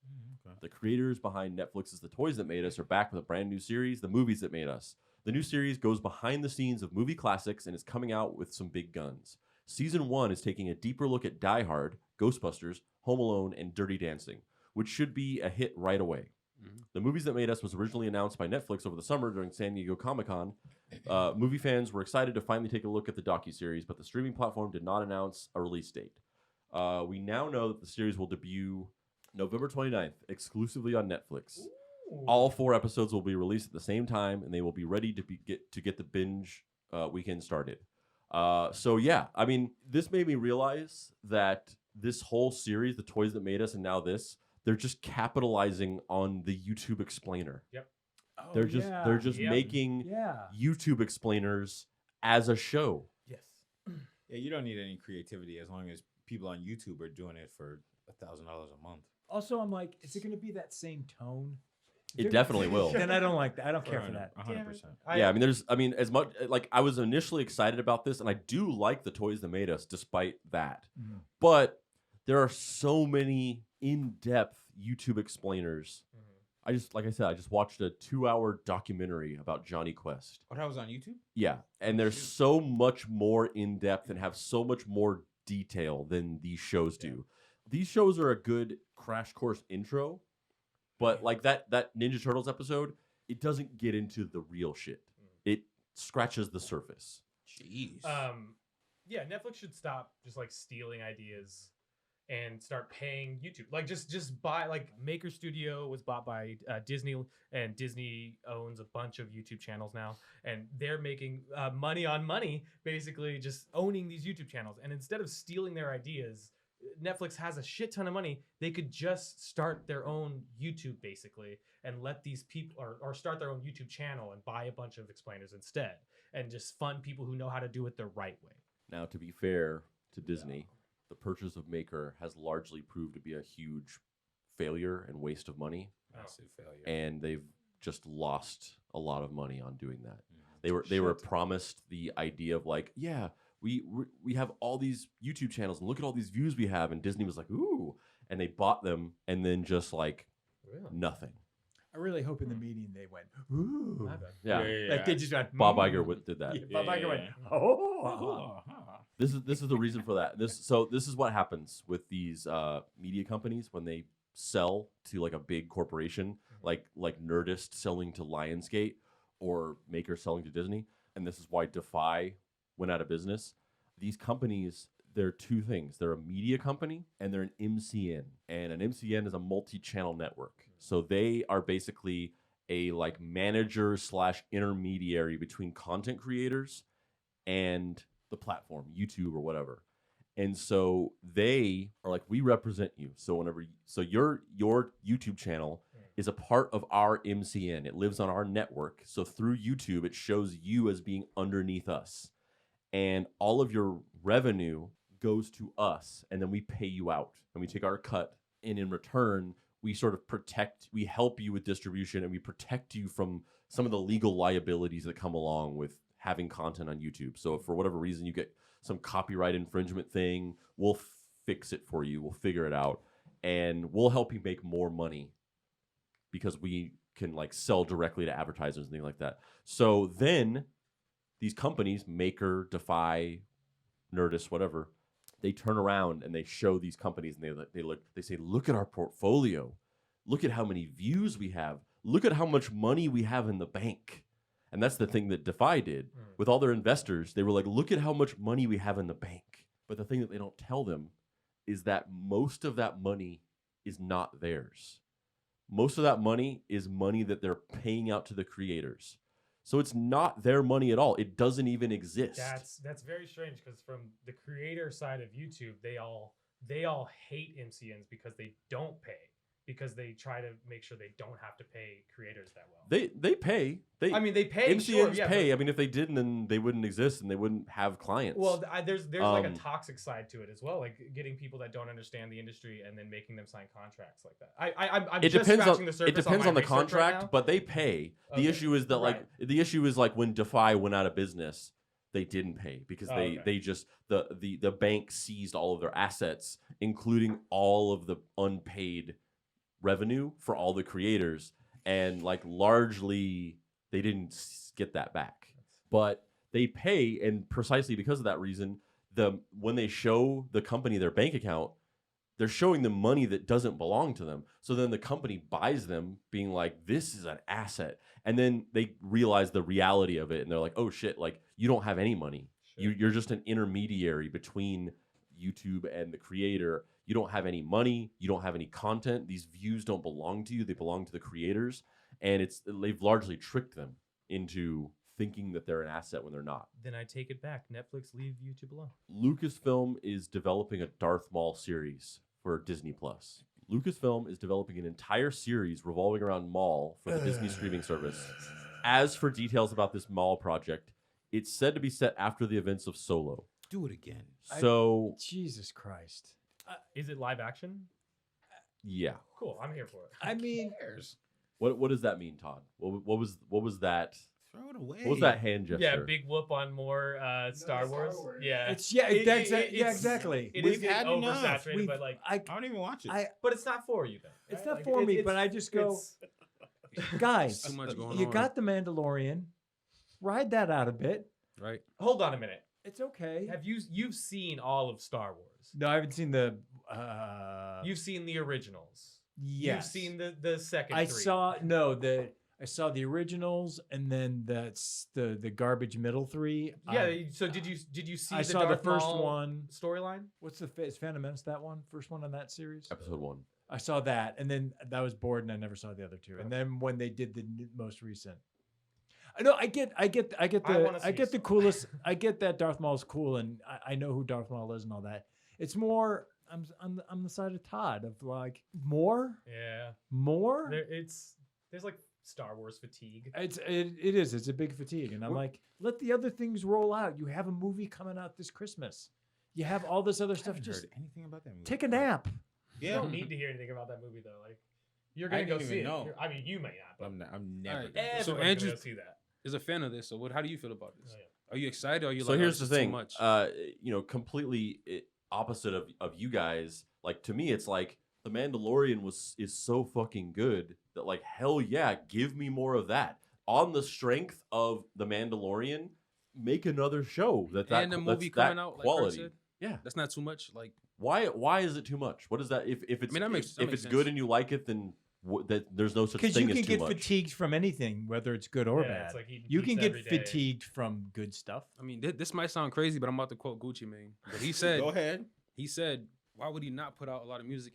Okay. The creators behind Netflix's The Toys That Made Us are back with a brand new series, The Movies That Made Us. The new series goes behind the scenes of movie classics and is coming out with some big guns. Season 1 is taking a deeper look at Die Hard, Ghostbusters, Home Alone, and Dirty Dancing, which should be a hit right away. The Movies That Made Us was originally announced by Netflix over the summer during San Diego Comic-Con. Movie fans were excited to finally take a look at the docuseries, but the streaming platform did not announce a release date. We now know that the series will debut November 29th, exclusively on Netflix. All 4 episodes will be released at the same time, and they will be ready to get the binge weekend started. So yeah, I mean, this made me realize that this whole series, The Toys That Made Us, and now this, they're just capitalizing on the YouTube explainer. Oh, They're just Yep. making yeah. YouTube explainers as a show. Yes. Yeah, you don't need any creativity as long as people on YouTube are doing it for $1,000 a month. Also, I'm like, is it going to be that same tone? It definitely will. Then I don't like that. I don't care for that. 100%. Yeah, I mean, as much like I was initially excited about this, and I do like The Toys That Made Us, despite that. Mhm. But there are so many in-depth YouTube explainers. I just watched a 2-hour documentary about Johnny Quest. Oh, that was on YouTube? Yeah, and they're so much more in-depth and have so much more detail than these shows do. These shows are a good crash course intro, but like that Ninja Turtles episode, it doesn't get into the real shit. It scratches the surface. Jeez. Yeah, Netflix should stop just like stealing ideas and start paying YouTube. Like just buy, like Maker Studio was bought by Disney, and Disney owns a bunch of YouTube channels now, and they're making money on money, basically just owning these YouTube channels. And instead of stealing their ideas, Netflix has a shit ton of money. They could just start their own YouTube basically and let these people or start their own YouTube channel and buy a bunch of explainers instead and just fund people who know how to do it the right way. Now, to be fair to Disney, the purchase of Maker has largely proved to be a huge failure and waste of money, Massive failure. and they've just lost a lot of money on doing that. They were promised the idea of like, yeah, we have all these YouTube channels and look at all these views we have. And Disney was like, ooh, and they bought them and then just like nothing. I really hope in the meeting they went, ooh. Yeah. Like they just went, Bob Iger did that. Yeah, Bob Iger went, oh. This is the reason for that. This is what happens with these media companies when they sell to like a big corporation, like Nerdist selling to Lionsgate or Maker selling to Disney, and this is why Defy went out of business. These companies, they're two things. They're a media company and they're an MCN, and an MCN is a multi-channel network. So they are basically a like manager / intermediary between content creators and the platform, YouTube or whatever. And so they are like, we represent you. So your YouTube channel is a part of our MCN. It lives on our network. So through YouTube, it shows you as being underneath us. And all of your revenue goes to us. And then we pay you out and we take our cut. And in return, we sort of we help you with distribution and we protect you from some of the legal liabilities that come along with having content on YouTube. So if for whatever reason you get some copyright infringement thing, we'll fix it for you. We'll figure it out. And we'll help you make more money because we can like sell directly to advertisers and things like that. So then these companies, Maker, Defy, Nerdist, whatever, they turn around and they show these companies and they say, look at our portfolio. Look at how many views we have. Look at how much money we have in the bank. And that's the thing that Defy did. With all their investors, they were like, look at how much money we have in the bank. But the thing that they don't tell them is that most of that money is not theirs. Most of that money is money that they're paying out to the creators. So it's not their money at all. It doesn't even exist. That's very strange because from the creator side of YouTube, they all hate MCNs because they don't pay. Because they try to make sure they don't have to pay creators that well. They pay. They pay. MCNs pay. I mean, if they didn't, then they wouldn't exist and they wouldn't have clients. Well, there's like a toxic side to it as well, like getting people that don't understand the industry and then making them sign contracts like that. I'm just scratching the surface. It depends on the contract, right now. but they pay. The issue is that the issue is like when Defy went out of business, they didn't pay because they just the bank seized all of their assets, including all of the unpaid revenue for all the creators, and like largely they didn't get that back, but they pay, and precisely because of that reason, when they show the company their bank account, they're showing them money that doesn't belong to them. So then the company buys them, being like, this is an asset, and then they realize the reality of it, and they're like, oh shit, like you don't have any money. Sure. You're just an intermediary between YouTube and the creator. You don't have any money. You don't have any content. These views don't belong to you. They belong to the creators. And they've largely tricked them into thinking that they're an asset when they're not. Then I take it back. Netflix, leave YouTube alone. Lucasfilm is developing a Darth Maul series for Disney+. Lucasfilm is developing an entire series revolving around Maul for the Disney streaming service. As for details about this Maul project, it's said to be set after the events of Solo. Do it again. So Jesus Christ. Is it live action? Yeah. Cool. I'm here for it. I mean, what does that mean, Todd? What was that? Throw it away. What was that hand gesture? Yeah, big whoop on more Star Wars. Yeah, it's exactly. It is getting oversaturated, but like I don't even watch it. But it's not for you then. It's not for me. But I just go, guys, too much going you on. got the Mandalorian. Ride that out a bit. Right. Hold on a minute. It's okay. You've seen all of Star Wars? No, I haven't seen the. You've seen the originals. Yes. You've seen the second. I three. I saw the originals and then that's the garbage middle three. Yeah. So did you see? I the saw Darth the first Maul one. Storyline. What's is Phantom Menace that one? First one on that series. Episode 1. I saw that, and then I was bored, and I never saw the other two. And then when they did the most recent, I know I get the coolest. I get that Darth Maul is cool, and I know who Darth Maul is and all that. It's more. I'm the side of Todd of like more. Yeah. More. There's like Star Wars fatigue. It is. It's a big fatigue, and I'm like, let the other things roll out. You have a movie coming out this Christmas. You have all this other stuff. Just heard anything about that movie. Take a nap. You don't need to hear anything about that movie though. Like you're gonna go see it. I mean, you may not. But I'm never. Right. Gonna So everybody's Andrew gonna see that. is a fan of this. So how do you feel about this? Oh, yeah. Are you excited? Or are you So like, here's oh, the this is thing, too much? completely opposite of you guys. Like to me, it's like the Mandalorian is so fucking good that like hell yeah, give me more of that. On the strength of the Mandalorian, make another show and the movie that's coming that out, like Kurt quality. said, Yeah, that's not too much. Like, why is it too much? What is that? If it's that makes if it's sense. good and you like it, then that there's no such Because thing you as can too get much. fatigued from anything, whether it's good or Yeah, bad. it's like eating You can pizza get every day. fatigued from good stuff. I mean, this might sound crazy, but I'm about to quote Gucci Mane. But he said, Go ahead. he said, why would he not put out a lot of music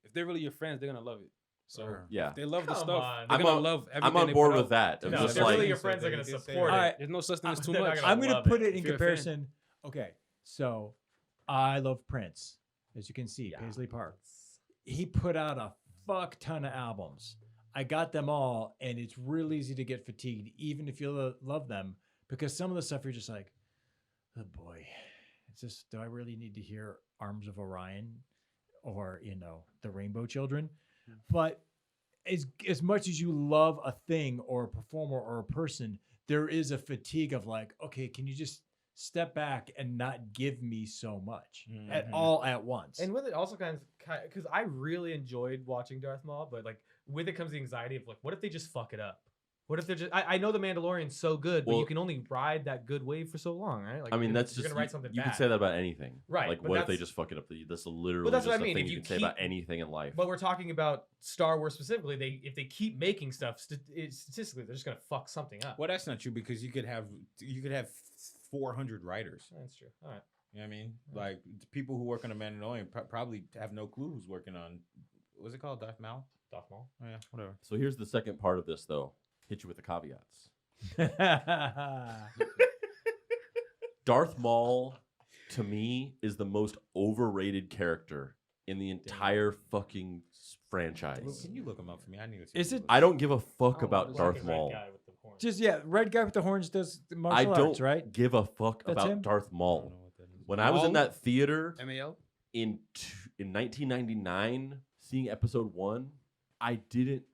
if they're really your friends, they're gonna love it. So Yeah. if they love the Come stuff, on. they're gonna love everything. I'm on they board put with out. that. I'm No, just if they're like really your friends, they're gonna He did say support that. it. All right. There's no such thing as too They're not much. gonna I'm going to love put it it in if you're a fan. comparison. Okay, so I love Prince, as you can see, Yeah. Paisley Park. He put out a fuck ton of albums. I got them all, and it's real easy to get fatigued, even if you love them, because some of the stuff you're just like, oh boy, it's just, do I really need to hear Arms of Orion or, the Rainbow Children? But as much as you love a thing or a performer or a person, there is a fatigue of like, okay, can you just step back and not give me so much at Mhm. all at once? And with it also kind of because I really enjoyed watching Darth Maul, but like with it comes the anxiety of like, what if they just fuck it up? What if they're just? I know the Mandalorian's so good, but Well- you can only ride that good wave for so long, right? Like, I mean, if that's you're just gonna write something you bad. can say that about anything, Right, Like, but what if they that's- just fuck it up? That's literally that's what just I a mean, thing if you you can say about keep- anything in life. But we're talking about Star Wars specifically. If they keep making stuff, statistically, they're just gonna fuck something up. Well, that's not true because you could have 400 writers. That's true. All right. You know what I mean? Like the people who work on the Mandalorian probably have no clue who's working on. What's it called? Darth Maul. Darth Maul. Oh yeah, whatever. So here's the second part of this, though. Hit you with the caveats. Darth Maul, to me, is the most overrated character in the entire fucking franchise. Can you look him up for me? I need to see. Is who it- I don't give a fuck Oh, about this Darth Fucking red Maul. guy with the horns. Just red guy with the horns does the I martial don't arts, right? give a fuck That's about him? Darth I don't Maul. know what that is. When I was in Maul? that theater MAL. in 1999, seeing episode 1, I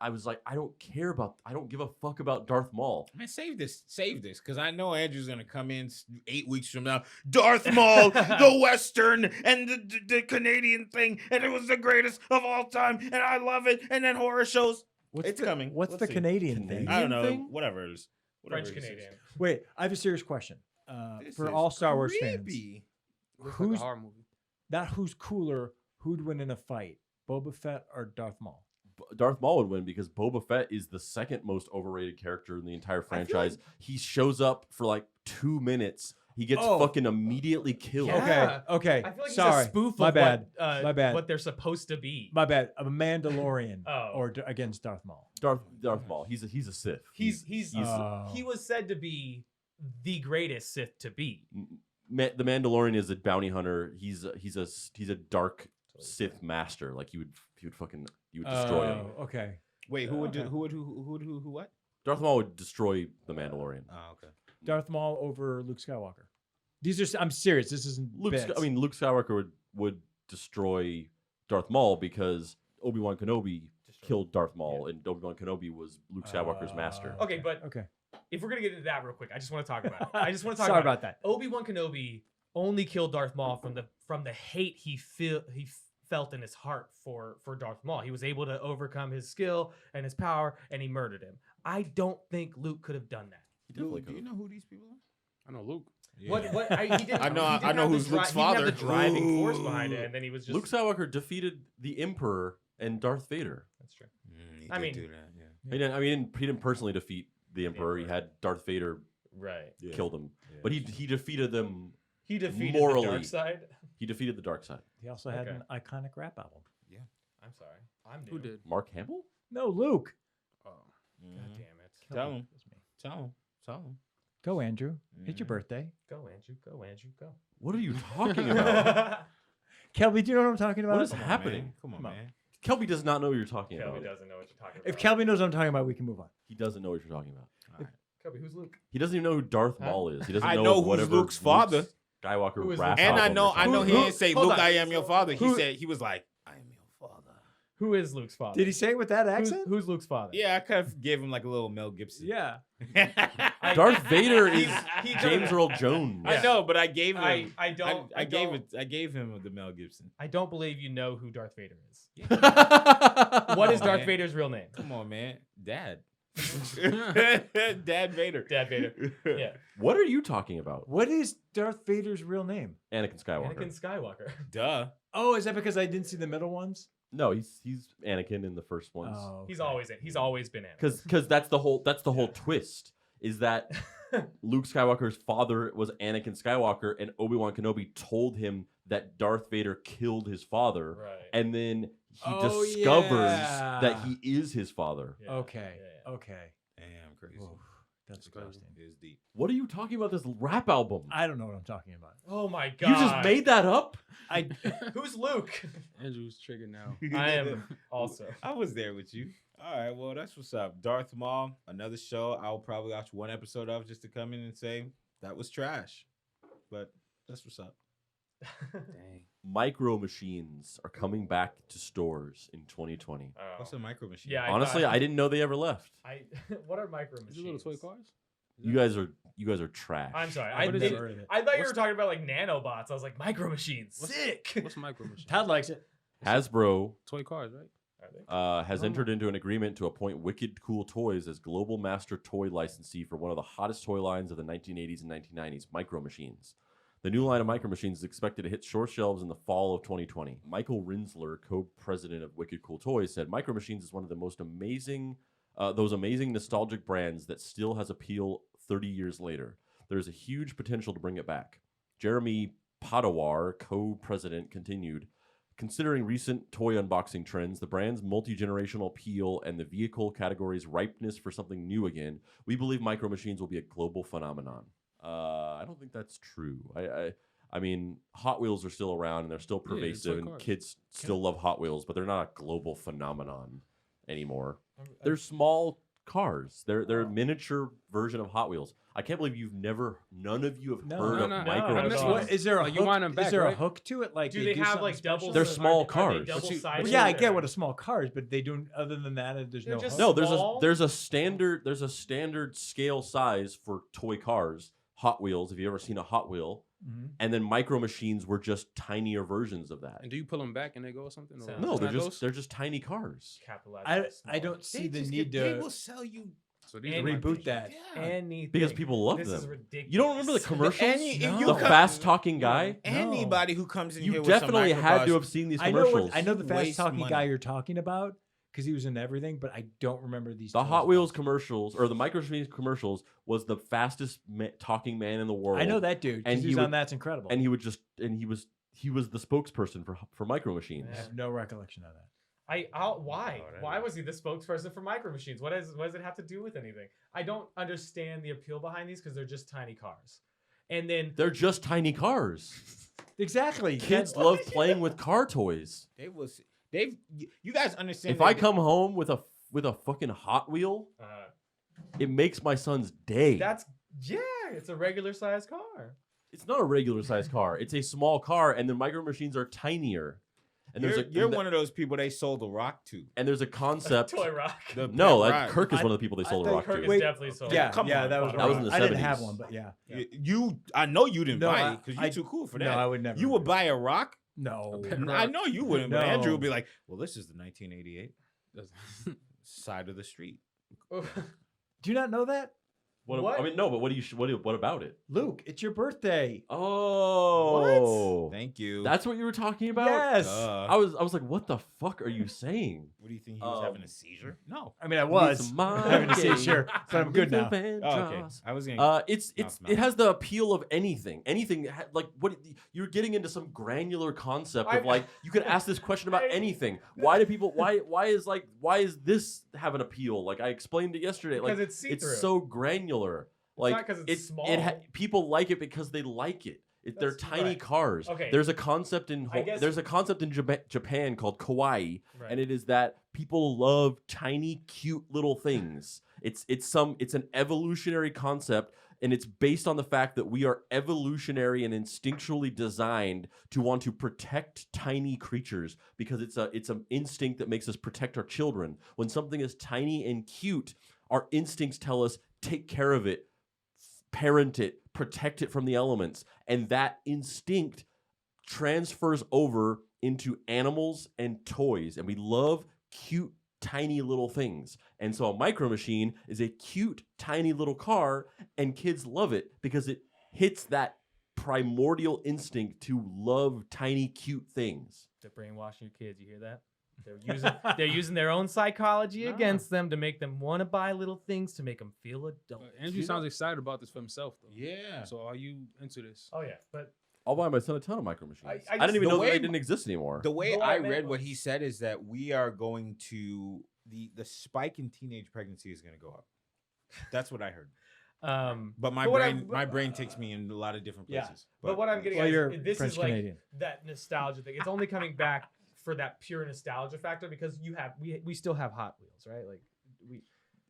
was like, I don't give a fuck about Darth Maul. Man, save this, because I know Andrew's gonna come in 8 weeks from now. Darth Maul, the Western and the Canadian thing, and it was the greatest of all time, and I love it. And then horror shows. It's coming. What's Let's the see. Canadian thing? I don't know. thing? Whatever it is. Whatever French it is. Canadian. Wait, I have a serious question This for is all Star Wars fans. creepy. Looks like Who's- a horror movie. Not who's cooler, who'd win in a fight, Boba Fett or Darth Maul? Darth Maul would win because Boba Fett is the second most overrated character in the entire franchise. He shows up for like 2 minutes. He gets Oh. fucking immediately killed. Yeah. Okay. I feel like Sorry. it's a spoof My of bad. What, My bad. what they're supposed to be. My bad. A Mandalorian Oh. or against Darth Maul. Darth Maul. He's a Sith. He's Oh. he was said to be the greatest Sith to be. The Mandalorian is a bounty hunter. He's a dark Sith master. Like you would destroy him. Oh, okay. Wait, who would do? Okay. Who? What? Darth Maul would destroy the Mandalorian. Oh, okay. Darth Maul over Luke Skywalker. These are. I'm serious. This isn't. Luke bits. Skywalker would destroy Darth Maul because Obi-Wan Kenobi killed Darth Maul, and Obi-Wan Kenobi was Luke Skywalker's master. Okay, but Okay. if we're gonna get into that real quick, I just want to talk about it. I just want to talk Sorry about about that. Obi-Wan Kenobi only killed Darth Maul from the hate he felt in his heart for Darth Maul. He was able to overcome his skill and his power, and he murdered him. I don't think Luke could have done that. He definitely Do you could've. know who these people are? I know Luke. He didn't, I know- he didn't I know have the who's Luke's He didn't have the father. driving force Ooh. behind it, and then he was just Luke Skywalker defeated the Emperor and Darth Vader. That's true. He I did mean- do that, yeah. He didn't personally defeat the Emperor. He Emperor. had Darth Vader Right. killed him, but he defeated them. He defeated Morally. the dark side. He defeated the dark side. He also had Okay. an iconic rap album. I'm sorry. I'm new. Who did? Mark Hamill? No, Luke. Oh. God damn it. Tell him. That's me. Tell him. Go, Andrew. It's your Mhm. birthday. Go, Andrew. Go, Andrew. Go. What are you talking about? Kelby, do you know what I'm talking about? What is Come on, happening? man. Come on, Come on. man. Kelby does not know what you're talking Kelby about. doesn't know what you're talking about. If Kelby knows what I'm talking about, we can move on. He doesn't know what you're talking about. Kelby, who's Luke? He doesn't even know who Darth Huh? Maul is. He doesn't I know know who's whatever Luke's father. Skywalker Who is rap Luke's And I album know, or I know something. he didn't say, Hold "Look, on. I am your father." He Who- said, he was like, "I am your father." Who is Luke's father? Did he say it with that accent? Who's Luke's father? Yeah, I kind of gave him like a little Mel Gibson. Yeah. Darth Vader is he James Earl Jones. I know, but I gave him. I don't. I gave him the Mel Gibson. I don't believe you know who Darth Vader is. What What is Darth man. Vader's real name? Come on, man, Dad. Dad Vader. Dad Vader. Yeah. What are you talking about? What is Darth Vader's real name? Anakin Skywalker. Anakin Skywalker. Duh. Oh, is that because I didn't see the middle ones? No, he's Anakin in the first ones. Oh, He's okay. always been Anakin. Because that's the whole twist is that Luke Skywalker's father was Anakin Skywalker, and Obi-Wan Kenobi told him that Darth Vader killed his father, Right. and then he Oh, discovers yeah. that he is his father. Yeah, Okay. yeah, yeah. Okay. Damn, crazy. Oof, that's It's crazy. disgusting. It's deep. What are you talking about? This rap album? I don't know what I'm talking about. Oh my god. You just made that up? I Who's Luke? Andrew's triggered now. I am also. I was there with you. All right, well, that's what's up. Darth Maul, another show I'll probably watch one episode of just to come in and say that was trash. But that's what's up. Dang. Micro Machines are coming back to stores in 2020. Oh. What's a micro machine? Yeah, Honestly, I didn't know they ever left. What are micro Is machines? it little toy cars? You guys are trash. I'm sorry. I I would've did. never heard of it. I thought you What's were talking about like nanobots. I was like micro machines. Sick. What's micro machine? Todd likes it. Hasbro Toy cars, right? Are they? has Oh. entered into an agreement to appoint Wicked Cool Toys as global master toy licensee for one of the hottest toy lines of the 1980s and 1990s, Micro Machines. The new line of Micro Machines is expected to hit store shelves in the fall of 2020. Michael Rinsler, co-president of Wicked Cool Toys, said Micro Machines is one of the most amazing, those amazing nostalgic brands that still has appeal 30 years later. There is a huge potential to bring it back. Jeremy Padawar, co-president, continued, considering recent toy unboxing trends, the brand's multi-generational appeal, and the vehicle category's ripeness for something new again, we believe Micro Machines will be a global phenomenon. I don't think that's true. I mean, Hot Wheels are still around and they're still Yeah, it's pervasive, toy and cars. kids still love Hot Wheels, but they're not a global phenomenon anymore. I'm- They're small cars. They're a miniature version of Hot Wheels. I can't believe none of you have No, heard no, of no, Micro no, Machines. no. What, is there a Like, hook? you wind them back, is there right? a hook to it? Like Do they do have something like special? double? They're are small they cars. double But you- sided Well, yeah, I or- get what a small car is, but they don't. Other than that, there's They're no just- hook. No, Small? there's a standard scale size for toy cars. Hot Wheels, if you've ever seen a Hot Wheel, Mhm. and then Micro Machines were just tinier versions of that. And do you pull them back and they go or something? Or Sounds- No, it's they're not just those? they're just tiny cars. Capitalized I on small. don't see the just need they to will sell you. So these And are my reboot things. that. Anything. Because people love This is them. ridiculous. You don't remember the commercials? Any- if No. you The come- fast talking guy? Anybody who comes in You here with definitely some had to microbus- have seen these I know commercials. I know the fast Waste talking money. guy you're talking about because he was in everything, but I don't remember these. The toys. Hot Wheels commercials or the Micro Machines commercials was the fastest talking man in the world. I know that dude. And And he he was would- on That's Incredible. and he was the spokesperson for Micro Machines. I have no recollection of that. Why? Oh, that Why is- was he the spokesperson for Micro Machines? What does it have to do with anything? I don't understand the appeal behind these because they're just tiny cars. And then They're just tiny cars. Exactly. Kids That's- love playing with car toys. you guys understand If that I come home with a fucking Hot Wheel, it makes my son's day. it's a regular sized car. It's not a regular sized car. It's a small car, and the Micro Machines are tinier. And you're one of those people they sold the rock to. and there's a concept. Toy Rock. The No, pet like rock. Kirk is I- one of the people they I sold a thought rock Kirk to. is Wait, definitely sold. Yeah, Come yeah, on, that was. that was in the I didn't 70s. have one, but yeah. I know you didn't No, buy it because I- you're too cool for that. No, I would never. You would buy a rock? No. A pet I rock. know you wouldn't, but No. Andrew would be like, "Well, this is the 1988 That's- side of the street." Do you not know that, What? I mean, no, but what about it? Luke? It's your birthday. Oh, Thank you. that's what you were talking about. Yes. I was like, what the fuck are you saying? What do you think he was having Um, a seizure? No. I mean, I was Need some having a mind seizure, but I'm good now. Oh, okay. I was gonna. It Mouth. has the appeal of anything. Like what you're getting into some granular concept of like you could ask this question about anything. Why do people why is this have an appeal? Like I explained it yesterday. Because Like it's see-through. it's so granular. Like not 'cause it's small. People like it because they like it. They're That's tiny right. cars. Okay. There's a concept in I guess- Japan called kawaii, Right. and it is that people love tiny, cute little things. It's an evolutionary concept. And it's based on the fact that we are evolutionary and instinctually designed to want to protect tiny creatures because it's an instinct that makes us protect our children. When something is tiny and cute, our instincts tell us, take care of it, parent it, protect it from the elements. And that instinct transfers over into animals and toys. And we love cute, tiny little things. And so a micro machine is a cute, tiny little car, and kids love it because it hits that primordial instinct to love tiny, cute things. They're brainwashing your kids. You hear that? They're using their own psychology against them to make them want to buy little things to make them feel adult. Andrew sounds excited about this for himself, though. Yeah. So are you into this? Oh yeah, but I'll buy my son a ton of micro machines. I I didn't even the know that way- they didn't exist anymore. The way What I I meant read what was- he said is that we are going to the spike in teenage pregnancy is going to go up. That's what I heard. But my But what brain takes me in a lot of different Yeah, places. but what I'm getting Well, at you're is this French is like Canadian. that nostalgia thing. It's only coming back for that pure nostalgia factor because we still have Hot Wheels, right? Like we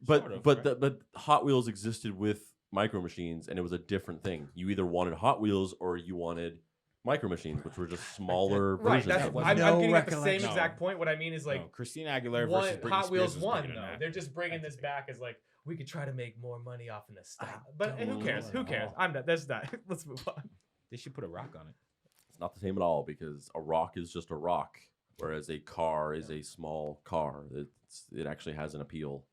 But Sort of, but right? but Hot Wheels existed with micro machines, and it was a different thing. You either wanted Hot Wheels or you wanted micro machines, which were just smaller right. versions That's of was them. I'm no getting at the same recollection. exact point. What I mean is like No, Christina Aguilera one versus Britney Hot Wheels Spears is won bigger though. than that. They're just bringing this back as like we could try to make more money off of nostalgia. I But who don't cares? know Who cares? at all. I'm not. That's not. Let's move on. They should put a rock on it. It's not the same at all because a rock is just a rock, whereas a car is a small car. It actually has an appeal.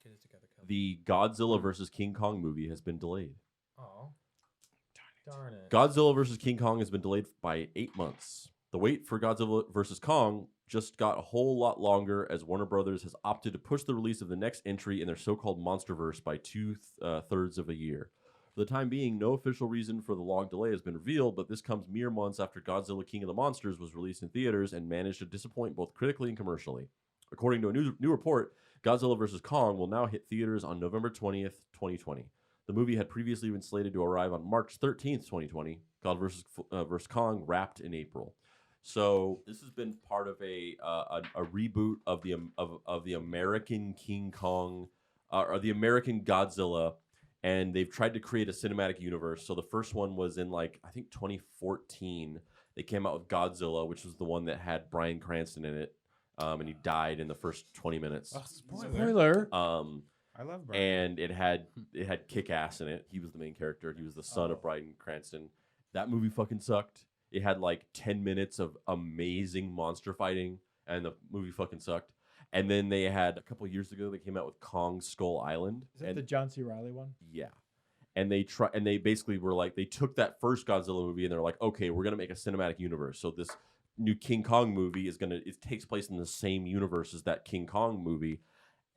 Get it together, Kelly. The Godzilla versus King Kong movie has been delayed. Oh, darn it. Godzilla versus King Kong has been delayed by 8 months. The wait for Godzilla versus Kong just got a whole lot longer as Warner Brothers has opted to push the release of the next entry in their so-called Monsterverse by two-thirds of a year. For the time being, no official reason for the long delay has been revealed, but this comes mere months after Godzilla King of the Monsters was released in theaters and managed to disappoint both critically and commercially. According to a new report, Godzilla vs. Kong will now hit theaters on November 20th, 2020. The movie had previously been slated to arrive on March 13th, 2020. Godzilla vs. Kong wrapped in April. So this has been part of a reboot of the American King Kong or the American Godzilla, and they've tried to create a cinematic universe. So the first one was in I think 2014. They came out with Godzilla, which was the one that had Bryan Cranston in it, and he died in the first 20 minutes. Spoiler. I love Brian. And it had Kick-Ass in it. He was the main character. He was the son of Bryan Cranston. That movie fucking sucked. It had 10 minutes of amazing monster fighting, and the movie fucking sucked. And then they had a couple years ago, they came out with Kong Skull Island. Is that and the John C. Reilly one? yeah. And they basically were they took that first Godzilla movie and they're like, okay, we're gonna make a cinematic universe. So this new King Kong movie it takes place in the same universe as that King Kong movie.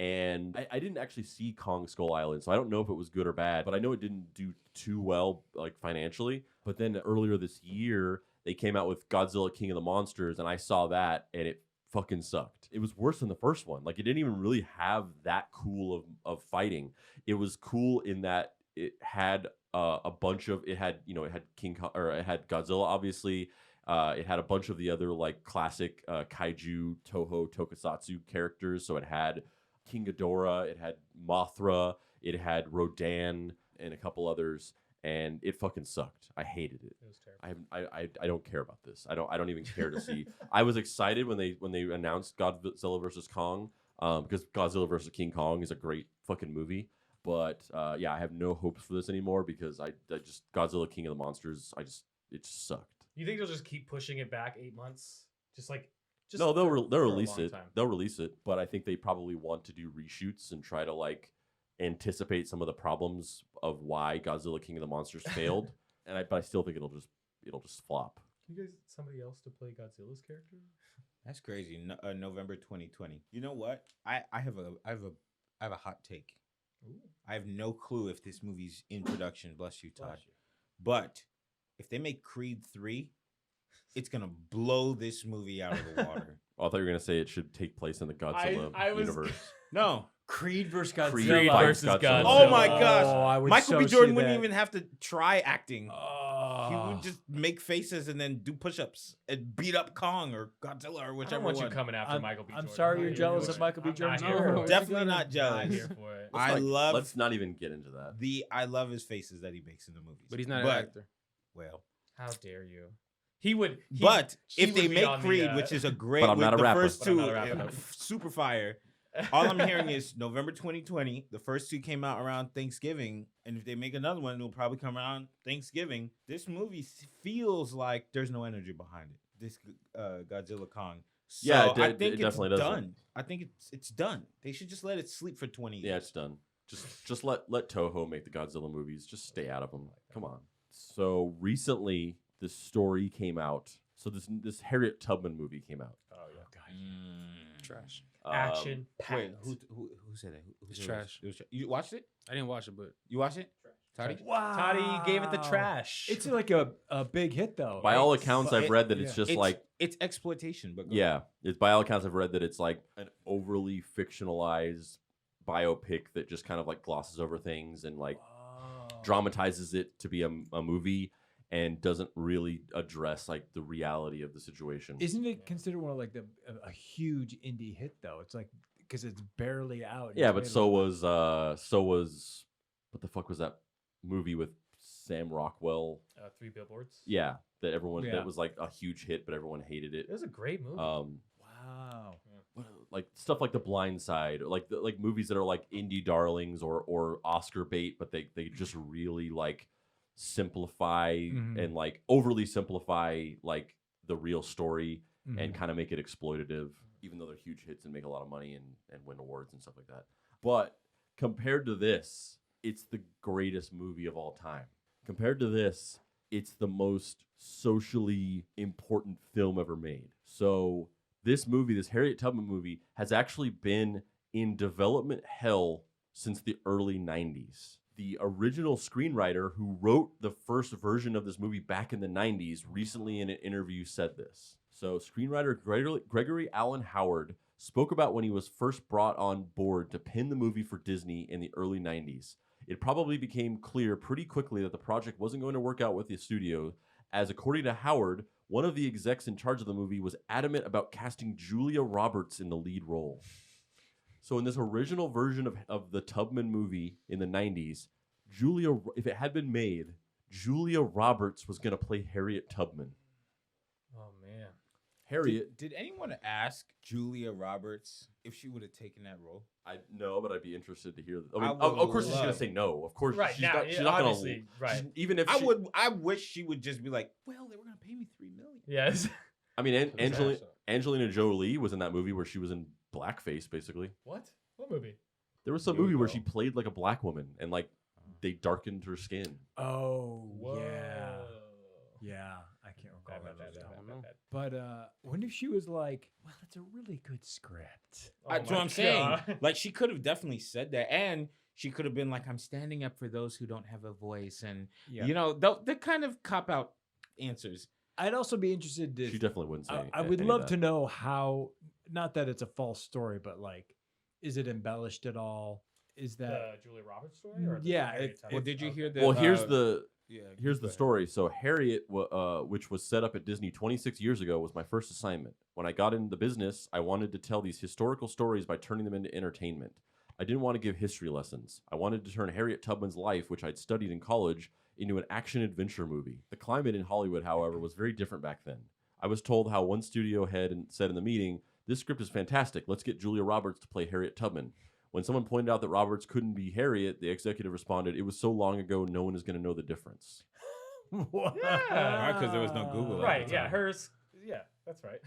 And I didn't actually see Kong Skull Island, so I don't know if it was good or bad, but I know it didn't do too well financially. But then earlier this year, they came out with Godzilla King of the Monsters, and I saw that, and it fucking sucked. It was worse than the first one. It didn't even really have that cool of fighting. It was cool in that it had a bunch of it had King Kong, or it had Godzilla, obviously. It had a bunch of the other classic kaiju Toho Tokusatsu characters. So it had King Ghidorah, it had Mothra, it had Rodan, and a couple others, and it fucking sucked. I hated it. It was terrible. I don't care about this. I don't even care to see. I was excited when they announced Godzilla vs. Kong, because Godzilla vs. King Kong is a great fucking movie. But I have no hopes for this anymore because I just Godzilla King of the Monsters, it just sucked. You think they'll just keep pushing it back 8 months? No, they'll for a release long it. time. They'll release it, but I think they probably want to do reshoots and try to anticipate some of the problems of why Godzilla King of the Monsters failed. But I still think it'll just flop. Can you guys get somebody else to play Godzilla's character? That's crazy. November 2020. You know what? I have a hot take. Ooh. I have no clue if this movie's in production. Bless you, Todd. Bless you. But if they make Creed 3, it's gonna blow this movie out of the water. Oh, I thought you were gonna say it should take place in the Godzilla I was- universe. No. Creed versus Godzilla. Creed versus Godzilla. Oh my gosh. I would Michael so B. see Jordan wouldn't that. even have to try acting. Oh, He would just make faces and then do push-ups and beat up Kong or Godzilla or I don't whichever want one. you coming after Michael B. I'm Jordan. sorry not you're here jealous for of it. Michael B. I'm Jordan's not here work. for it. Definitely not Not jealous. here for it. I love Let's not even get into that. I love his faces that he makes in the movies. But he's not an actor. Well, How dare you? He would. but she if they would be make on the, Creed, which is a great, But I'm with not a the rapper. first But I'm two, not a rapper. super fire. All I'm hearing is November 2020. The first two came out around Thanksgiving, and if they make another one, it'll probably come around Thanksgiving. This movie feels like there's no energy behind it. This Godzilla Kong. So Yeah, I think it definitely it's doesn't. done. I think it's done. They should just let it sleep for 20 years. Yeah, it's done. Just let Toho make the Godzilla movies. Just stay out of them. Come on. So recently, this story came out. So this Harriet Tubman movie came out. Oh yeah. Trash. Action. Wait, packed. who said that? Who It's said trash. It was you watched it? I didn't watch it, but You watched it? Toddy? Wow. Toddy, you gave it the trash. It's like a big hit though. By all accounts, But I've read that it's just like it's exploitation, but go yeah. It's by all accounts I've read that it's like an overly fictionalized biopic that just kind of like glosses over things and like dramatizes it to be a movie and doesn't really address like the reality of the situation. Isn't it considered one of like a huge indie hit though? It's like because it's barely out. Yeah, It's but made so like- was what the fuck was that movie with Sam Rockwell? 3 Billboards. Yeah, that everyone Yeah. that was like a huge hit, but everyone hated it. It was a great movie. Wow. Like stuff like The Blind Side, or like like movies that are like indie darlings or Oscar bait, but they just really like simplify Mhm. and like overly simplify like the real story Mhm. and kind of make it exploitative, even though they're huge hits and make a lot of money and win awards and stuff like that. But compared to this, it's the greatest movie of all time. Compared to this, it's the most socially important film ever made. So this movie, this Harriet Tubman movie, has actually been in development hell since the early 90s. The original screenwriter who wrote the first version of this movie back in the 90s recently in an interview said this. So screenwriter Gregory Allen Howard spoke about when he was first brought on board to pen the movie for Disney in the early 90s. It probably became clear pretty quickly that the project wasn't going to work out with the studio, as according to Howard, one of the execs in charge of the movie was adamant about casting Julia Roberts in the lead role. So in this original version of the Tubman movie in the 90s, if it had been made, Julia Roberts was going to play Harriet Tubman. Oh man. Harriet, Did anyone ask Julia Roberts if she would have taken that role? I know, but I'd be interested to hear. I I mean, would of course she's going to love- say no. Of course, Right she's now, not. She's not going obviously, to. right. Even if I wish she would just be like, well, they were gonna pay me $3 million. Yes. I mean, For the trash. Angelina Jolie was in that movie where she was in blackface, basically. What? What movie? There was some Here we movie where go. she played like a black woman and like they darkened her skin. Oh Whoa. yeah. I can't recall Bad, that. bad, just bad, now. bad, bad. But what if she was like, well, it's a really good script. That's Oh what my I'm saying. God. Like she could have definitely said that, and she could have been like, "I'm standing up for those who don't have a voice," and Yeah. you know, the kind of cop out answers. I'd also be interested to. She definitely wouldn't say. I would any of love that. to know how. Not that it's a false story, but like, is it embellished at all? Is that The Julia Roberts story? Or the Yeah, Harriet Tubman? Well, did you hear Okay. that? Well, here's the yeah. here's the story. So Harriet, which was set up at Disney 26 years ago, was my first assignment. When I got into the business, I wanted to tell these historical stories by turning them into entertainment. I didn't want to give history lessons. I wanted to turn Harriet Tubman's life, which I'd studied in college, into an action-adventure movie. The climate in Hollywood, however, was very different back then. I was told how one studio head said in the meeting, "This script is fantastic. Let's get Julia Roberts to play Harriet Tubman." When someone pointed out that Roberts couldn't be Harriet, the executive responded, "It was so long ago, no one is going to know the difference." Yeah. Because there was no Google. at Right. the Yeah. time. Hers. Yeah. That's right.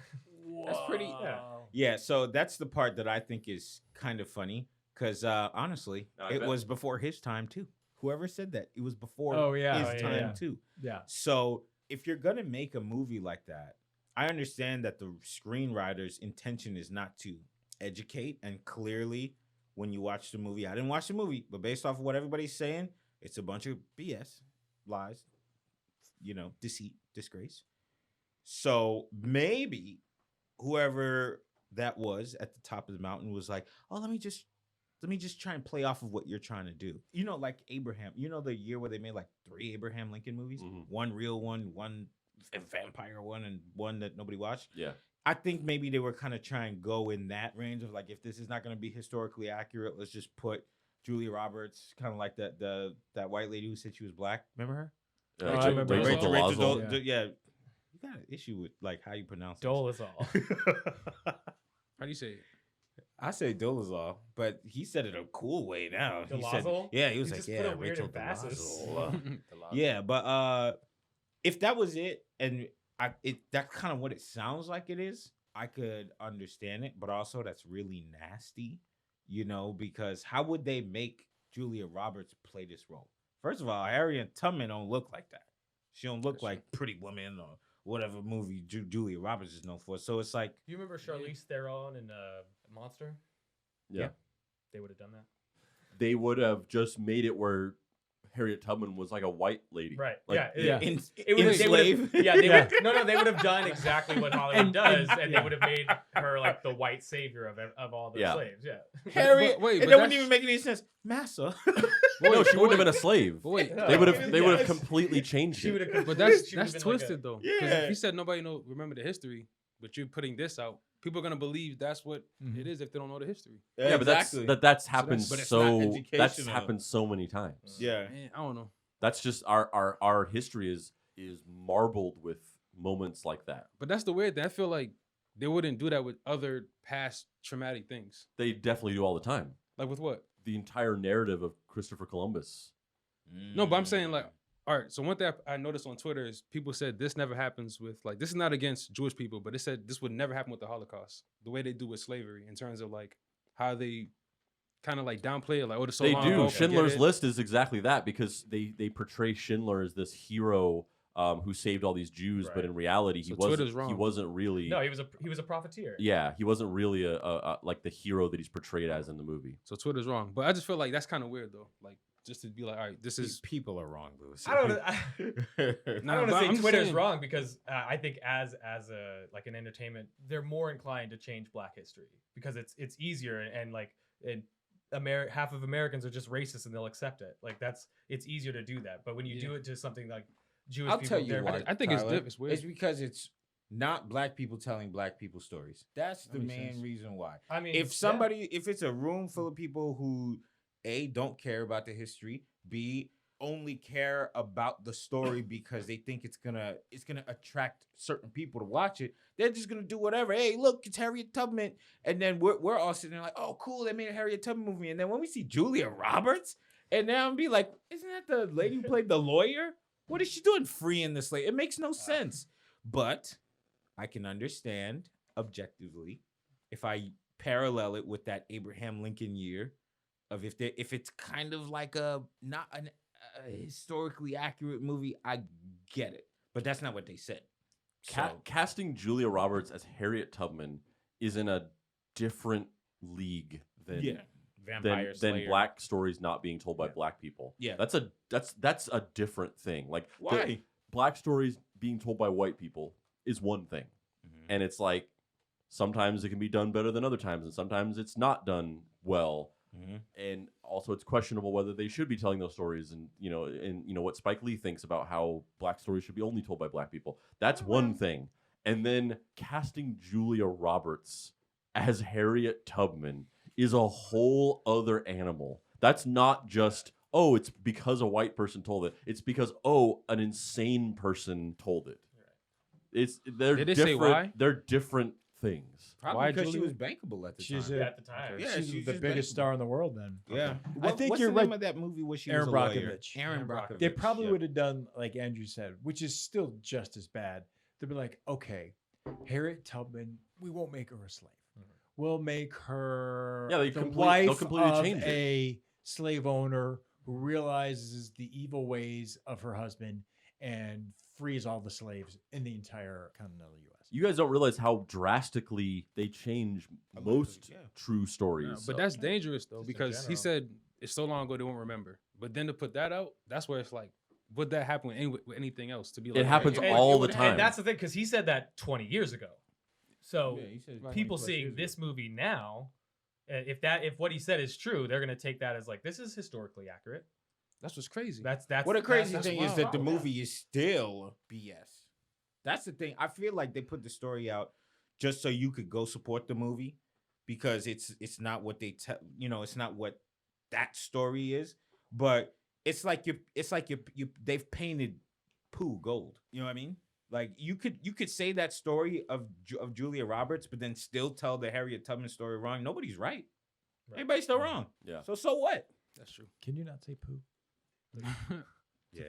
That's pretty- Yeah. Yeah, so that's the part that I think is kind of funny because honestly, I it bet. was before his time too. Whoever said that, it was before Oh, yeah. his Oh, yeah, time yeah. too. Yeah. So if you're gonna make a movie like that, I understand that the screenwriter's intention is not to educate, and clearly, when you watch the movie, I didn't watch the movie, but based off of what everybody's saying, it's a bunch of BS, lies, deceit, disgrace. So maybe whoever that was at the top of the mountain was like, "Oh, let me just let me just try and play off of what you're trying to do. You know, like Abraham. You know the year where they made like 3 Abraham Lincoln movies? One real one vampire one, and one that nobody watched? Yeah. I think maybe they were kind of trying to go in that range of like, if this is not going to be historically accurate, let's just put Julia Roberts, kind of like that white lady who said she was black. Remember her? I remember Rachel Rachel Dolezal. Yeah. You got an issue with like how you pronounce it. Dolezal. How do you say it? I say Dolezal, but he said it a cool way now. He said, Dolezal? yeah, he was You like, just put yeah, a weird Rachel emphasis. Dolezal. Yeah, but if that was it, and that's kind of what it sounds like it is, I could understand it, but also that's really nasty, you know, because how would they make Julia Roberts play this role? First of all, Harriet Tubman don't look like that. She don't look like Pretty Woman or whatever movie Julia Roberts is known for. So it's like, You remember Charlize Theron in Monster? Yeah. They would have done that. They would have just made it where Harriet Tubman was like a white lady. Right. Like, yeah. in They would slave. have, they would have done exactly what Hollywood does, and yeah. they would have made her like the white savior of all the Yeah. slaves. Yeah. Harriet, But wait, and but that wouldn't that's- even make any sense. Massa. No, she wouldn't have been a slave. But wait, No. They would have Yes. completely changed She would it. have. but that's twisted though. Because Yeah. if you said nobody remember the history, but you're putting this out, people are gonna believe that's what Mhm. it is if they don't know the history. Yeah, but that's happened but it's so not that's educational. happened so many times. Yeah. Man, I don't know. That's just our history is marbled with moments like that. But that's the weird thing. I feel like they wouldn't do that with other past traumatic things. They definitely do all the time. Like with what? The entire narrative of Christopher Columbus. No, but I'm saying like, all right. So one thing I noticed on Twitter is people said this never happens with like, this is not against Jewish people, but they said this would never happen with the Holocaust. The way they do with slavery in terms of like how they kind of like downplay it, like, oh, this so They long do. ago, forget Schindler's it. List is exactly that because they portray Schindler as this hero who saved all these Jews, but Right. in reality So Twitter's wrong. he wasn't really. No, he was a profiteer. Yeah, he wasn't really a like the hero that he's portrayed as in the movie. So Twitter's wrong. But I just feel like that's kind of weird though. Like just to be like, all right, this These is people are wrong, Louis. I don't. Nah, I don't but want to I'm say just Twitter's saying- wrong because I think as a like an entertainment, they're more inclined to change Black history because it's easier and like half of Americans are just racist and they'll accept it. Like it's easier to do that. But when you do it to something like Jewish I'll people, tell you they're- why. I think it's Tyler. it's weird. It's because it's not black people telling black people stories. That's the That makes main sense. reason why. I mean, If if it's a room full of people who A, don't care about the history, B, only care about the story because they think it's gonna attract certain people to watch it, they're just gonna do whatever. Hey, look, it's Harriet Tubman, and then we're all sitting there like, oh, cool, they made a Harriet Tubman movie, and then when we see Julia Roberts, and now I'm be like, isn't that the lady who played the lawyer? What is she doing freeing this lady? It makes no sense. But I can understand objectively if I parallel it with that Abraham Lincoln year of if it's kind of like a historically accurate movie, I get it. But that's not what they said. Casting Julia Roberts as Harriet Tubman is in a different league than Vampire than Slayer. black stories not being told by black people. Yeah. That's a different thing. Like Why? black stories being told by white people is one thing. And it's like sometimes it can be done better than other times, and sometimes it's not done well. And also it's questionable whether they should be telling those stories, and what Spike Lee thinks about how black stories should be only told by black people. That's one thing. And then casting Julia Roberts as Harriet Tubman is a whole other animal. That's not just, oh, it's because a white person told it. It's because, oh, an insane person told it. They're Did they different. say why? They're different things. Probably Why because she Julia? was bankable at the She's time. a- at the time. Yeah, she's she's the just biggest bankable. star in the world then. Yeah. I think what's you're the right. name of that movie where she Aaron was a lawyer? Brockovich. Aaron Aaron Brockovich. They probably yeah. would have done like Andrew said, which is still just as bad. They'd be like, okay, Harriet Tubman, we won't make her a slave. We'll make her Yeah, the they'll wife completely of change it. a slave owner who realizes the evil ways of her husband and frees all the slaves in the entire continental U.S. You guys don't realize how drastically they change most yeah. true stories. But that's dangerous though, Just in because he general. said it's so long ago they won't remember. But then to put that out, that's where it's like, would that happen with anything else? To be like, It happens And- all the and time. that's the thing because he said that 20 years ago. So Yeah, he said people 20+ seeing years this movie now, if what he said is true, they're gonna take that as like this is historically accurate. That's what's crazy. That's What the crazy that's thing is wild. that the movie is still BS. That's the thing. I feel like they put the story out just so you could go support the movie because it's not what they tell. It's not what that story is. But it's like you they've painted poo gold. You know what I mean? Like you could say that story of Julia Roberts, but then still tell the Harriet Tubman story wrong. Nobody's right. Everybody's still wrong. Yeah. So what? That's true. Can you not say poo? It's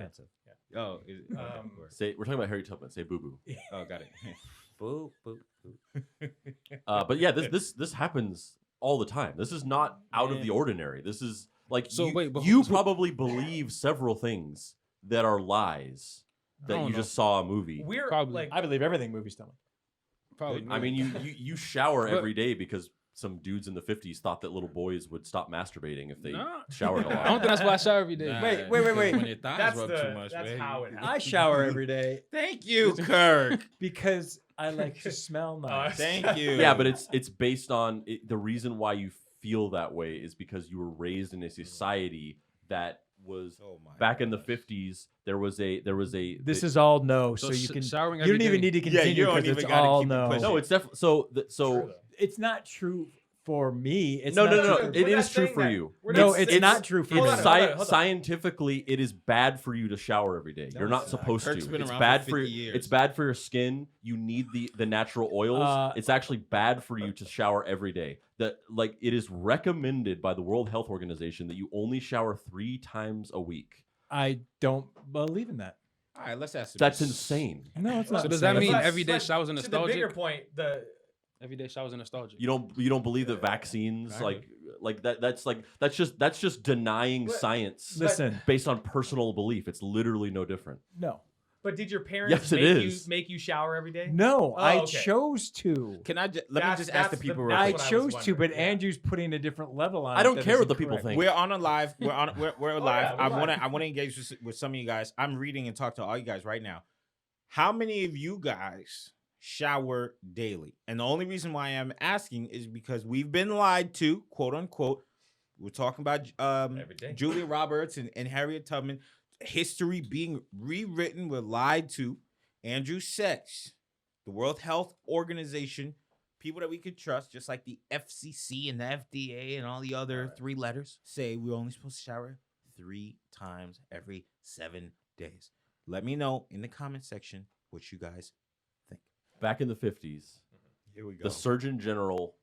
offensive. Yeah. Oh, Say we're talking about Harriet Tubman. Say boo boo. oh, got it. Boo boo boo. But yeah, this happens all the time. This is not out of the ordinary. This is like So you, wait, but you who- probably believe several things that are lies that don't you know. just saw a movie. We're Probably. like I believe everything movies tell me. Probably. I not. mean, you shower But- every day because some dudes in the 50s thought that little boys would stop masturbating if they Nah. showered a I don't lot. think that's why I shower every day. Nah, Wait. When your thighs that's rub too much, that's man. how it happens. I shower every day Thank you, Kirk. because I like to smell nice. Thank you. Yeah, but it's based on the reason why you feel that way is because you were raised in a society that was Oh my back in the gosh. 50s. There was a This is all no, so, So you can. showering You don't every even day- need to Yeah, continue you don't because even it's gotta all keep it no. pushing. no. It's definitely so. True, though. It's not true for me. It's No, not no, no, true no. for- It We're not is true saying for that. you. We're No, not- it's not true for Hold me. on, hold on. Scientifically, it is bad for you to shower every day. No, You're not it's not. supposed Kirk's to. been It's around bad for for 50 your, years. it's bad for your skin. You need the natural oils. It's actually bad for you to shower every day. It is recommended by the World Health Organization that you only shower 3 times a week. I don't believe in that. All right, let's ask. That's insane. No, it's not. So does that insane. mean But- everyday but showers are To the bigger nostalgic? point, Everyday showers are nostalgic. You don't believe that vaccines Exactly. like that that's just denying But- science Listen, based on personal belief. It's literally no different. no, but did your parents Yes, it is. make you shower every day? no, I okay. chose to. Can I let me That's- just ask the that's people the- real I quick. That's what I was chose to, but wondering, yeah. Andrew's putting a different level on. I it don't that care is what the people incorrect. think. We're on a live. We're live. yeah, we're live. I want to engage with some of you guys. I'm reading and talk to all you guys right now. How many of you guys shower daily? And the only reason why I'm asking is because we've been lied to, quote unquote. We're talking about Every day. Julia Roberts and Harriet Tubman. History being rewritten. We're lied to. Andrew says the World Health Organization, people that we could trust, just like the FCC and the FDA and all the other 3 letters, say we're only supposed to shower 3 times every 7 days. Let me know in the comment section what you guys think. Back in the 50s, Here we go. the Surgeon General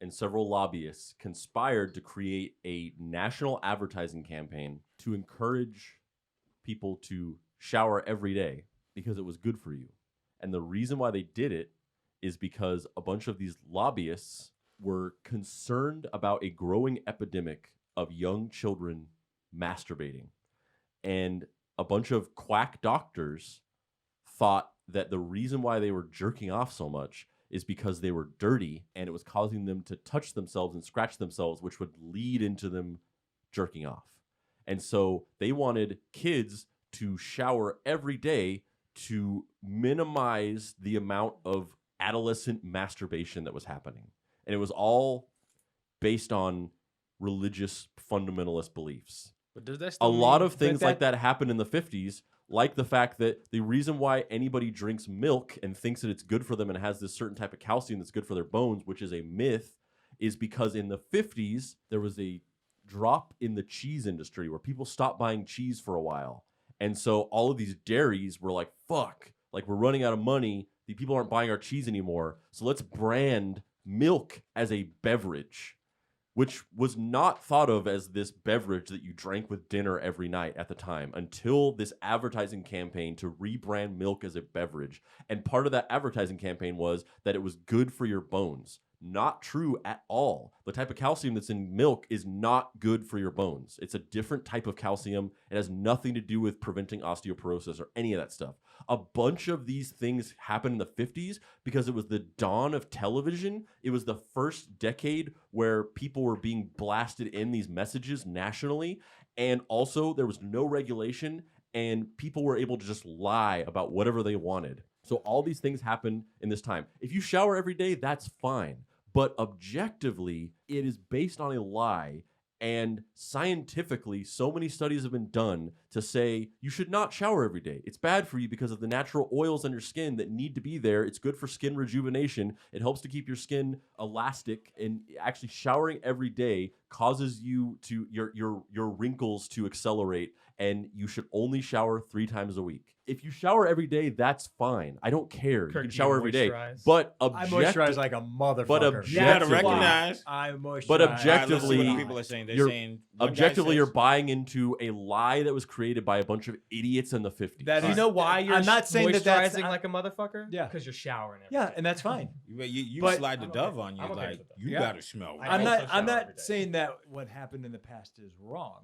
and several lobbyists conspired to create a national advertising campaign to encourage people to shower every day because it was good for you. And the reason why they did it is because a bunch of these lobbyists were concerned about a growing epidemic of young children masturbating. And a bunch of quack doctors thought that the reason why they were jerking off so much is because they were dirty and it was causing them to touch themselves and scratch themselves, which would lead into them jerking off. And so they wanted kids to shower every day to minimize the amount of adolescent masturbation that was happening. And it was all based on religious fundamentalist beliefs. But does that A still lot mean- of things like that happened in the 50s, like the fact that the reason why anybody drinks milk and thinks that it's good for them and has this certain type of calcium that's good for their bones, which is a myth, is because in the 50s, there was a drop in the cheese industry where people stopped buying cheese for a while. And so all of these dairies were like, fuck, like we're running out of money. The people aren't buying our cheese anymore. So let's brand milk as a beverage, which was not thought of as this beverage that you drank with dinner every night at the time until this advertising campaign to rebrand milk as a beverage. And part of that advertising campaign was that it was good for your bones. Not true at all. The type of calcium that's in milk is not good for your bones. It's a different type of calcium. It has nothing to do with preventing osteoporosis or any of that stuff. A bunch of these things happened in the 50s because it was the dawn of television. It was the first decade where people were being blasted in these messages nationally. And also there was no regulation and people were able to just lie about whatever they wanted. So all these things happen in this time. If you shower every day, that's fine. but objectively, it is based on a lie. And scientifically, so many studies have been done to say you should not shower every day. It's bad for you because of the natural oils on your skin that need to be there. It's good for skin rejuvenation. It helps to keep your skin elastic. And actually, showering every day causes you to your wrinkles to accelerate. And you should only shower 3 times a week. If you shower every day, that's fine. I don't care. Kirk, you can you shower every day. moisturize? but I moisturize like a motherfucker. But You gotta objectively, recognize. I moisturize. But All right, let's see objectively, what the people are saying. They're you're- saying one guy objectively, says- you're buying into a lie that was created by a bunch of idiots in the 50s. That Do you is- know why you're I'm not saying that that's moisturizing like a motherfucker? Yeah. Because you're showering every yeah, day. and that's fine. You But- slide the I'm dove okay- on you I'm okay like with that. you Yeah. gotta smell. I I'm also not. shower I'm every not day. saying that what happened in the past is wrong.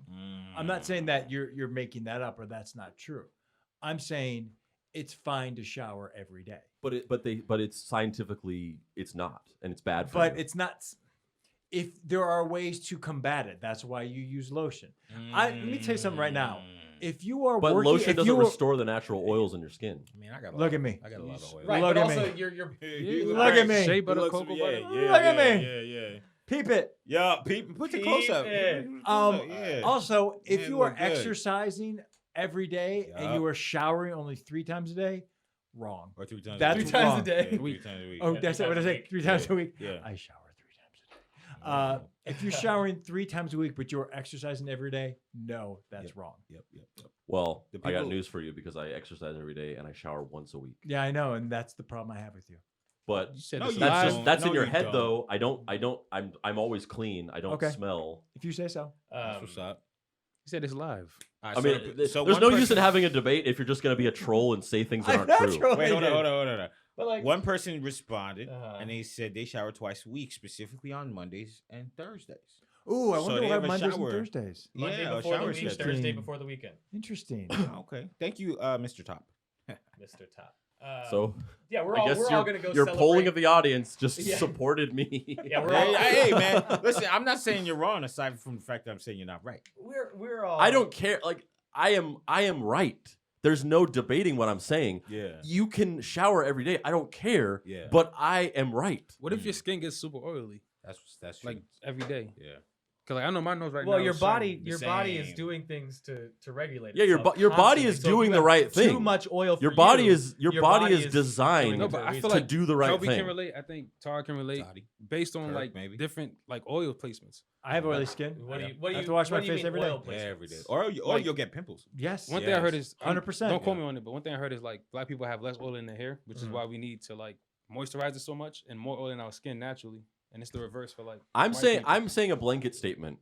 I'm not saying that you're making that up or that's not true. I'm saying it's fine to shower every day, but it's scientifically it's not, and it's bad for but you. it's not. If there are ways to combat it, that's why you use lotion. Let me tell you something right now. If you are But working, lotion if doesn't you were- restore the natural oils in your skin. I mean, I got. Look at me. I got a lot of oil. Right, Look but at also me. you're Look at me. Shea butter, It looks- cocoa yeah, butter. yeah, Look at yeah, me. Yeah. peep it. Yeah, put the close up. Yeah. Also, if Man, you are look good. exercising every day and Yup. you are showering only 3 times a day, wrong. Or 3 times. That's a week. 3 times a wrong. day. Yeah, 3 times a week. Oh, Yeah, that's 3 it. What times I a say? week. 3 times a week. Yeah. I shower 3 times a day. If you're showering 3 times a week, but you're exercising every day, no, that's wrong. Yep. Well, The I got people- news for you because I exercise every day and I shower once a week. Yeah, I know, and that's the problem I have with you. But You said No, it's you that's live. just that's No, in your you head don't. though. I'm always clean. I don't Okay. smell. If you say so. That's what's up. You said it's live. All right, I mean, there's one no use in person- having a debate if you're just going to be a troll and say things that I'm aren't not true. trolling Wait, hold you. on. But like, One person responded, Uh-huh. and they said they shower twice a week, specifically on Mondays and Thursdays. Ooh, I So wonder they what have a Mondays shower. and Thursdays. Monday Yeah, a before the shower week, schedule. Thursday Interesting. before the weekend. Interesting. Okay, thank you, Mr. Top. Mr. Top. So yeah, we're I all guess we're all gonna go. your celebrate. polling of the audience just Yeah. supported me. Yeah, we're all. Hey, man, listen, I'm not saying you're wrong. Aside from the fact that I'm saying you're not right. We're all. I don't care. Like I am right. There's no debating what I'm saying. Yeah, You can shower every day. I don't care. yeah. But I am right. What if your skin gets super oily, That's true. like every day? yeah. Cause like I know my nose right now. Well, your is body, shiny. your The body is same. doing things to regulate. Yeah, your itself your body is constantly. So if doing you the have right Too thing. much oil. For Your body you, is designed doing No, it but for a I reason. feel to like do the right Toby can thing. relate. I think Tar can relate Toddy. based on Kirk, like maybe. different like oil placements. I have oily skin. What do you? Yeah. What do I you? have to wash what my do you face mean every day. oil Yeah, every day. placements? Or Like- you'll get pimples. Yes. One thing I heard Yes. is 100%. Don't quote me on it, but one thing I heard is like black people have less oil in their hair, which is Mhm. why we need to like moisturize it so much and more oil in our skin naturally. And it's the reverse for like. I'm white saying people. I'm saying a blanket statement.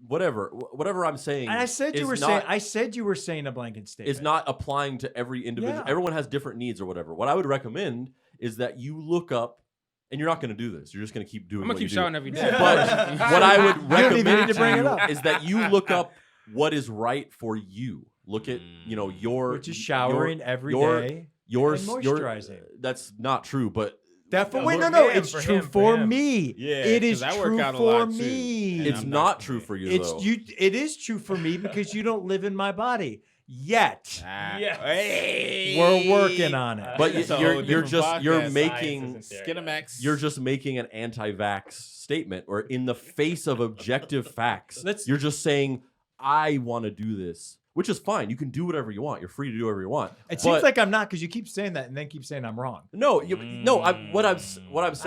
Whatever I'm saying. And I said you is were not- saying. I said you were saying a blanket statement. is not applying to every individual. Yeah. Everyone has different needs or whatever. What I would recommend is that you look up, and you're not going to do this. You're just going to keep doing. I'm gonna what keep you showering do. every day. But what I would You don't even need recommend to bring it you up. is that you look up what is right for you. Look at your Which is showering every your- day. your and your- moisturizing. That's not true, but That for No, wait, for no, him, it's for true him, for for him. me. Yeah, it is 'cause I work true out a for lot, too. me. And it's I'm not not true for you. It's though. you. It is true for me because you don't live in my body yet. Yeah. Hey. We're working on it. But It's a you're whole you're different just you're podcast. making Skinamax. you're just making an anti-vax statement, or in the face of objective facts, Let's- you're just saying I want to do this, which is fine. You can do whatever you want. You're free to do whatever you want. It But- seems like I'm not because you keep saying that and then keep saying I'm wrong. No, no. What I'm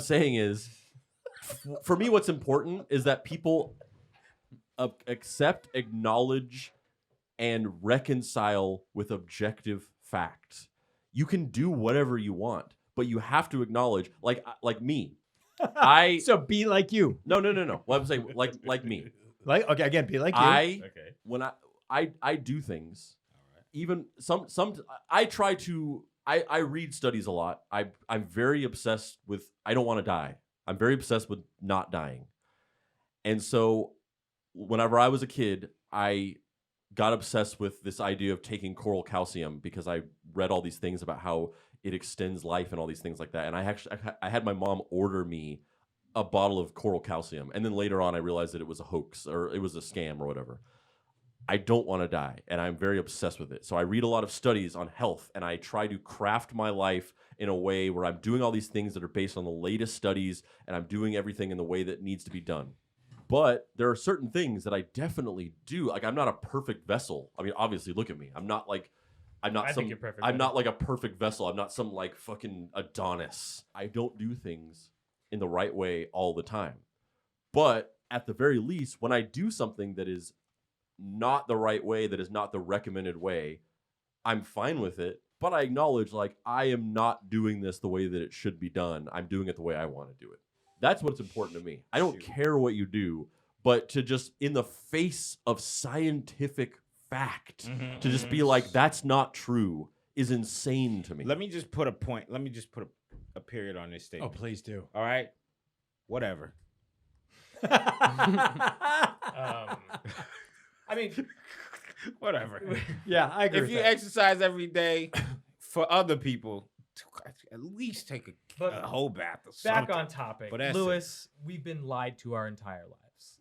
saying is, for me, what's important is that people accept, acknowledge, and reconcile with objective facts. You can do whatever you want, but you have to acknowledge, like me. I So be like you. no. What I'm saying, like me. Like okay, again, be like you. Okay. When I do things, even some I try to I read studies a lot. I'm very obsessed with I don't want to die. I'm very obsessed with not dying. And so whenever I was a kid, I got obsessed with this idea of taking coral calcium because I read all these things about how it extends life and all these things like that. And I had my mom order me a bottle of coral calcium. And then later on I realized that it was a hoax or it was a scam or whatever. I don't want to die, and I'm very obsessed with it. So I read a lot of studies on health, and I try to craft my life in a way where I'm doing all these things that are based on the latest studies, and I'm doing everything in the way that needs to be done. But there are certain things that I definitely do. Like, I'm not a perfect vessel. I mean, obviously, look at me. I'm not like a perfect vessel. I'm not some like fucking Adonis. I don't do things in the right way all the time. But at the very least, when I do something that is not the right way, that is not the recommended way, I'm fine with it. But I acknowledge, like, I am not doing this the way that it should be done. I'm doing it the way I want to do it. That's what's important to me. I don't care what you do, but to just, in the face of scientific fact, to just be like, that's not true, is insane to me. Let me just put a point. Let me just put a period on this statement. Oh, please do. All right? Whatever. I mean, Whatever. Yeah, I agree. If you exercise every day for other people, at least take a whole bath or something. back on topic. But that's Lewis, we've been lied to our entire lives.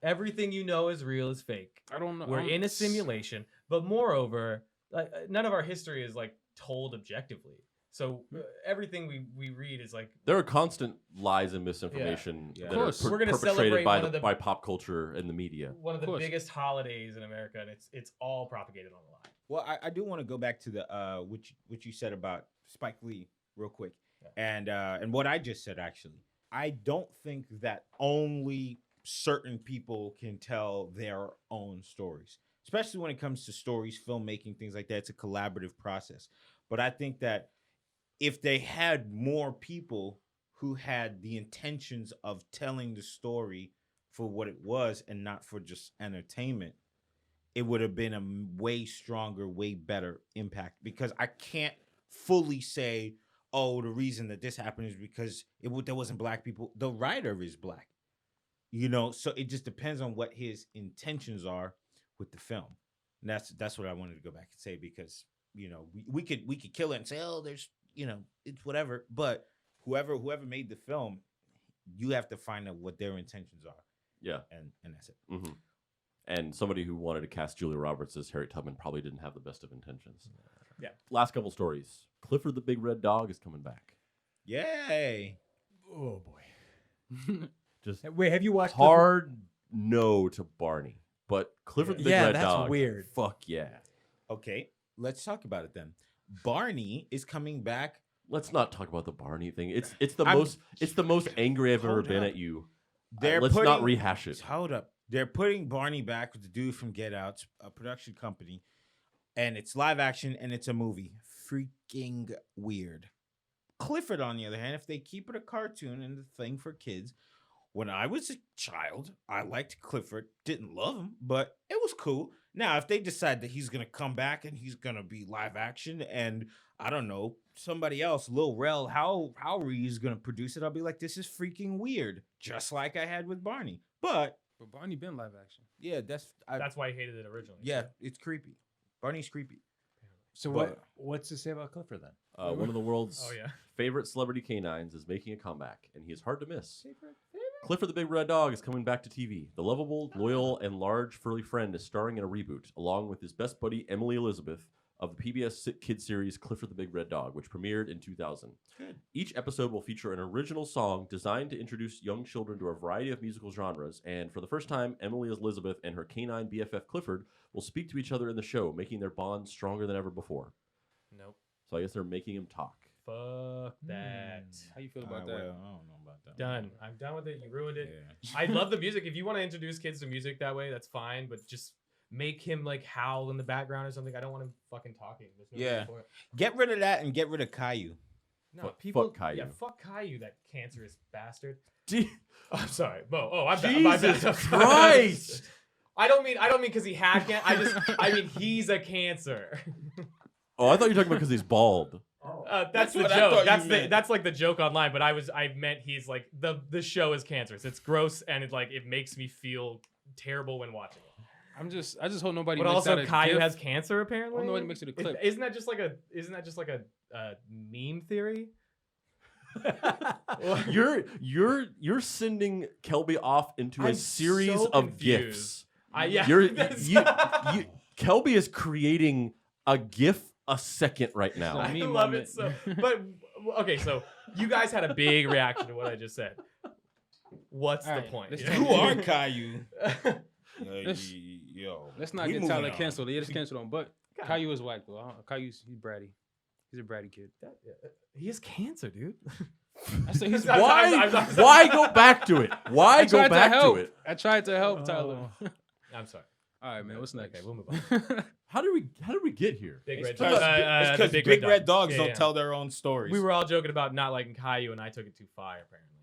Everything you know is real is fake. I don't know. We're in a simulation, but moreover, like, none of our history is like told objectively. So everything we read is like There are constant lies and misinformation Yeah. that Of are course. We're gonna perpetrated celebrate by, one of the- by pop culture and the media. one of the course. biggest holidays in America, and it's all propagated on a lie. Well, I do want to go back to the which you said about Spike Lee real quick, and what I just said actually. I don't think that only certain people can tell their own stories, especially when it comes to stories, filmmaking, things like that. It's a collaborative process. But I think that if they had more people who had the intentions of telling the story for what it was and not for just entertainment, it would have been a way stronger, way better impact. Because I can't fully say, oh, the reason that this happened is because there wasn't black people. The writer is black, so it just depends on what his intentions are with the film. And that's what I wanted to go back and say, because we could kill it and say, oh, there's it's whatever. But whoever made the film, you have to find out what their intentions are. Yeah. And that's it. Mm-hmm. And somebody who wanted to cast Julia Roberts as Harriet Tubman probably didn't have the best of intentions. Yeah. Last couple stories. Clifford the Big Red Dog is coming back. Yay. Oh boy. Just Wait, have you watched? hard no to Barney, but Clifford the Big Yeah, Red that's Dog. weird. Fuck yeah. Okay, let's talk about it then. Barney is coming back. Let's not talk about the Barney thing. It's the I'm- most angry I've ever Hold been up. at you. They're Let's not putting- rehash it. Hold up. They're putting Barney back with the dude from Get Out, a production company, and it's live action and it's a movie. Freaking weird. Clifford, on the other hand, if they keep it a cartoon and a thing for kids, when I was a child, I liked Clifford. Didn't love him, but it was cool. Now, if they decide that he's gonna come back and he's gonna be live action, and I don't know, somebody else, Lil Rel Howery is gonna produce it, I'll be like, this is freaking weird, just like I had with Barney. But Barney been live action. yeah, that's why I hated it originally. yeah, it's creepy. Barney's creepy. So But- what's to say about Clifford then? One of the world's Oh yeah. favorite celebrity canines is making a comeback, and he is hard to miss. Clifford the Big Red Dog is coming back to TV. The lovable, loyal, and large furry friend is starring in a reboot, along with his best buddy Emily Elizabeth, of the PBS kid series Clifford the Big Red Dog, which premiered in 2000. Good. Each episode will feature an original song designed to introduce young children to a variety of musical genres, and for the first time, Emily Elizabeth and her canine BFF Clifford will speak to each other in the show, making their bond stronger than ever before. Nope. So I guess they're making him talk. Fuck that. How you feel about Well, that? I don't know about that. Done. I'm done with it. You ruined it. Yeah. I love the music. If you want to introduce kids to music that way, that's fine. But just make him like howl in the background or something. I don't want him fucking talking. There's no Yeah. need for it. Get rid of that and get rid of Caillou. No, Fuck people. Caillou. Yeah, fuck Caillou, that cancerous bastard. Gee, I'm sorry, Bo. Oh, I'm Jesus bad. Christ! I don't mean because he had cancer. I mean he's a cancer. Oh, I thought you were talking about because he's bald. That's That's the what I thought joke. you meant. That's like the joke online. But I meant he's like the show is cancerous. It's gross and it makes me feel terrible when watching it. I just hope nobody. But makes also that a Caillou gif. has cancer apparently. I hope nobody makes it a clip. Isn't that just like a meme theory? You're sending Kelby off into a I'm series so of confused. gifs. Yeah. You're that's- you Kelby is creating a GIF a second right now. I meme love moment. it so. But okay, so you guys had a big reaction to what I just said. What's All the right, point? let's Who are Caillou? Let's- Yo, Let's not we get moving Tyler on. canceled. He just canceled on. But God. Caillou is whack though. Caillou's he's bratty. He's a bratty kid. He has cancer, dude. I said he's I'm- Why? I'm- I'm- Why go back to it? Why I go tried back to help. to it? I tried to help Tyler. I'm sorry. All right, man. What's next? Okay, we'll move on. How did we get here? Big It's red because the big red dogs Yeah, don't yeah. tell their own stories. We were all joking about not liking Caillou, and I took it too far, apparently.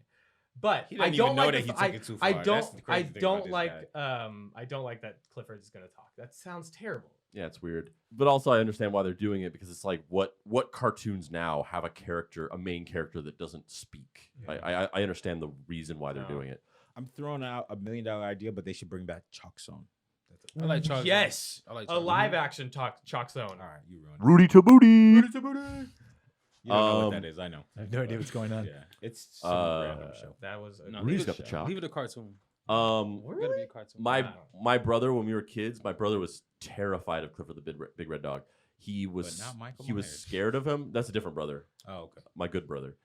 But He I didn't don't even know like that the he f- took I- it too I far. don't. That's the I crazy thing about don't this like. guy. I don't like that Clifford is gonna talk. That sounds terrible. Yeah, it's weird. But also I understand why they're doing it because it's like what cartoons now have a main character that doesn't speak. Yeah. I understand the reason why they're No. doing it. I'm throwing out $1 million idea, but they should bring back Chalk Zone. I like Charles. Yes, I like a Charles. live action Chalk Zone. All right, you ruined it. Rudy to booty. You don't know what that is. I know. I have no idea what's going on. Yeah, it's some random show. That was No, Rudy's leave got it- the chop. Leave it a cartoon. Really? Gotta be a cartoon. My brother, when we were kids, my brother was terrified of Clifford the Big Red Dog. He was not Michael he was Myers. scared of him. That's a different brother. Oh, okay. My good brother.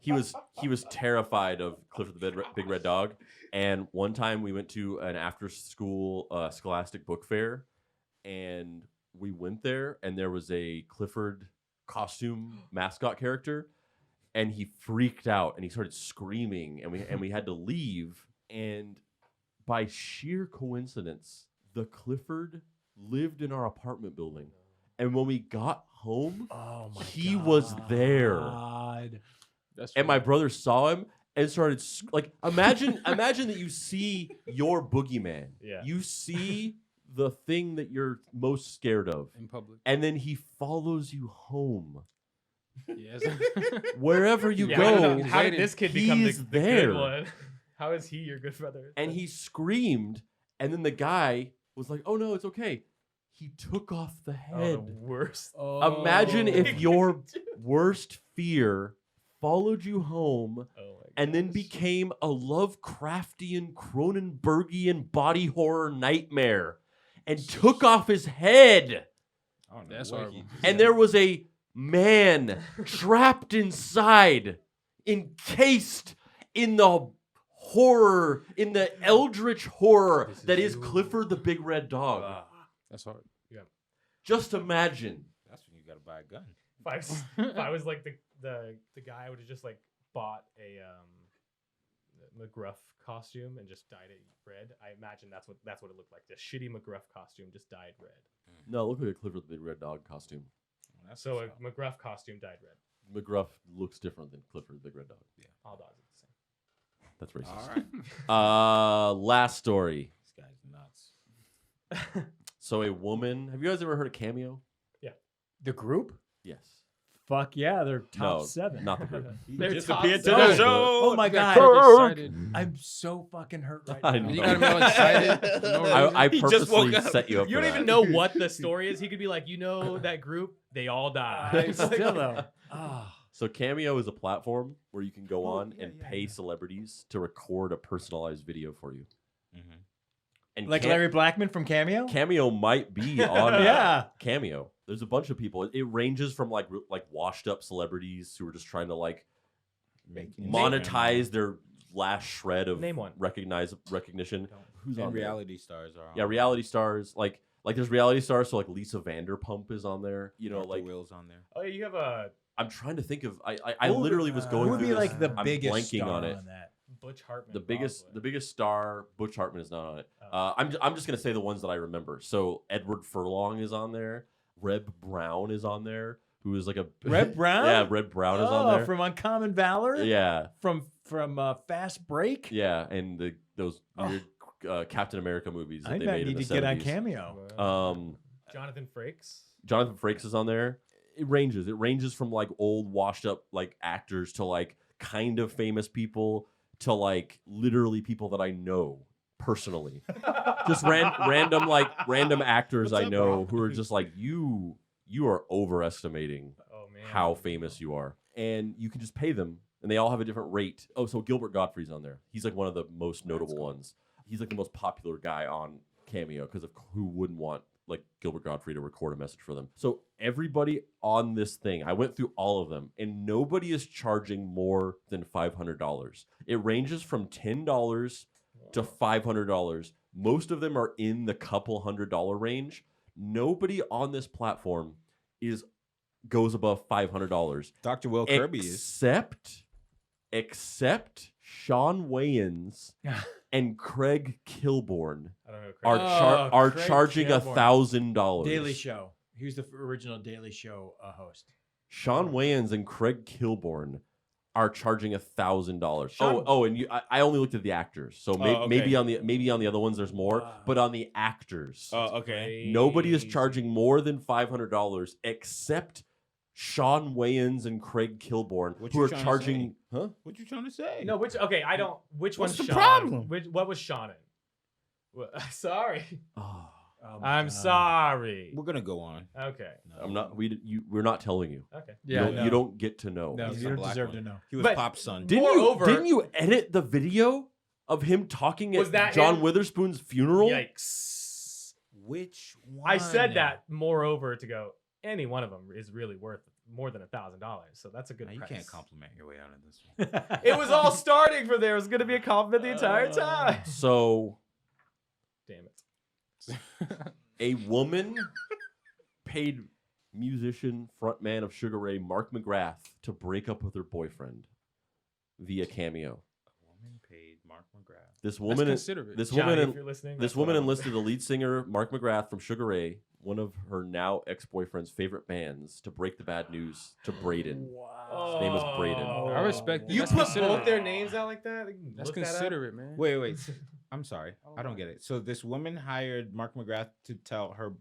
He was terrified of Clifford the Big Red Dog. And one time we went to an after school scholastic book fair, and we went there, and there was a Clifford costume mascot character, and he freaked out and he started screaming, and we had to leave. And by sheer coincidence, the Clifford lived in our apartment building, and when we got home, Oh my he was there. God. That's And my true. brother saw him and started like imagine that you see your boogeyman. Yeah. You see the thing that you're most scared of, in public. and then he follows you home. Yes. Wherever you Yeah, I don't go, know. How did waiting. this kid become the He's good there. one? How is he your good brother? and he screamed, and then the guy was like, "Oh no, it's okay." He took off the Oh, head. the worst. Imagine if Oh. your worst fear followed you home Oh my and then gosh. became a Lovecraftian, Cronenbergian body horror nightmare and took off his head. I don't know That's what horrible. he did. And there was a man trapped inside, encased in the horror, in the eldritch horror This is that is you. Clifford the Big Red Dog. That's hard. Just imagine. That's when you gotta buy a gun. If I was like the guy, I would have just like bought a McGruff costume and just dyed it red. I imagine that's what it looked like. The shitty McGruff costume just dyed red. No, look like a Clifford the Big Red Dog costume. That's So what's a up. McGruff costume dyed red. McGruff looks different than Clifford the Big Red Dog. All dogs are the same. That's racist. All right. Last story. This guy's nuts. So a woman. Have you guys ever heard of Cameo? The group? Yes. Fuck yeah, they're top No, 7. not the group. They're Just top appeared to seven. the show. Oh my You got god. Kirk excited. I'm so fucking hurt right I now. know. You got me all excited. for no reason. I He just woke purposely up. set you up. You for don't that. even know what the story is. He could be like, that group, they all died. Still though. Ah. So Cameo is a platform where you can go Oh, on yeah, and yeah, pay yeah. celebrities to record a personalized video for you. Mhm. And Like Larry Blackman from Cameo? Cameo might be on Yeah. Cameo. There's a bunch of people. It ranges from like washed up celebrities who are just trying to like Making monetize their last shred of Name one. recognition. Who's on And there? reality stars are on. Yeah, reality stars. Like there's reality stars. So like Lisa Vanderpump is on there. You know, Dr. like Will's on there. Oh, yeah, you have a I'm trying to think of. I Who would- literally was going Who would through be this. like the I'm biggest blanking star on it. that? Butch Hartman. The biggest probably. star, Butch Hartman is not on it. Oh. I'm just gonna say the ones that I remember. So Edward Furlong is on there. Reb Brown is on there, who is like a Reb Brown? Yeah, Reb Brown is on there. From Uncommon Valor? Yeah, From Fast Break? yeah, and those Oh. weird Captain America movies that I they might made in need the to get on 70s. Cameo. Jonathan Frakes. Jonathan Frakes is on there. It ranges from like old washed up like actors to like kind of famous people to like literally people that I know personally. Just random actors What's I up, know bro? who are just like you are overestimating Oh man. how famous you are. And you can just pay them and they all have a different rate. Oh, so Gilbert Gottfried's on there. He's like one of the most notable cool. ones. He's like the most popular guy on Cameo because of who wouldn't want like Gilbert Gottfried to record a message for them. So everybody on this thing, I went through all of them, and nobody is charging more than $500. It ranges from $10 to $500. Most of them are in the couple $100 range. Nobody on this platform goes above $500. Dr. Will Kirby is. Except Sean Wayans and Craig Kilborn I don't know. are Craig charging Kilborn. $1,000. Daily Show. He was the original Daily Show host. Sean Wayans and Craig Kilborn are charging $1,000. Sean- And I only looked at the actors, so okay. maybe on the other ones there's more, but on the actors, Oh, okay. nobody is charging more than $500 except Sean Wayans and Craig Kilborn, What who you are trying to charging. say? Huh? What you trying to say? No, which which What's one's the Sean? problem? What was Sean in? Sorry. Oh, I'm sorry. We're gonna go on. Okay. I'm not. We're not telling you. Okay. Yeah, you don't get to know. No, He's you the don't black deserve one. to know. He was But- Pop's son. Moreover- Didn't you edit the video of him talking Was at that John him? Witherspoon's funeral? Yikes. Which one? I said that moreover to go, any one of them is really worth more than $1,000. So that's a good Now, you price. can't compliment your way out of this one. It was all starting from there. It was going to be a compliment the entire time. So Damn it. a woman paid musician frontman of Sugar Ray Mark McGrath to break up with her boyfriend via Cameo. A woman paid Mark McGrath. This That's woman, considerate. this Johnny, woman, if you're listening, this that's woman what I- enlisted the lead singer Mark McGrath from Sugar Ray, one of her now ex-boyfriend's favorite bands, to break the bad news to Braden. Wow. His name is Braden. I respect that. You That's put considerate. both their names out like that? That's Look that up? considerate, man. Wait. I'm sorry. I don't get it. So this woman hired Mark McGrath to tell her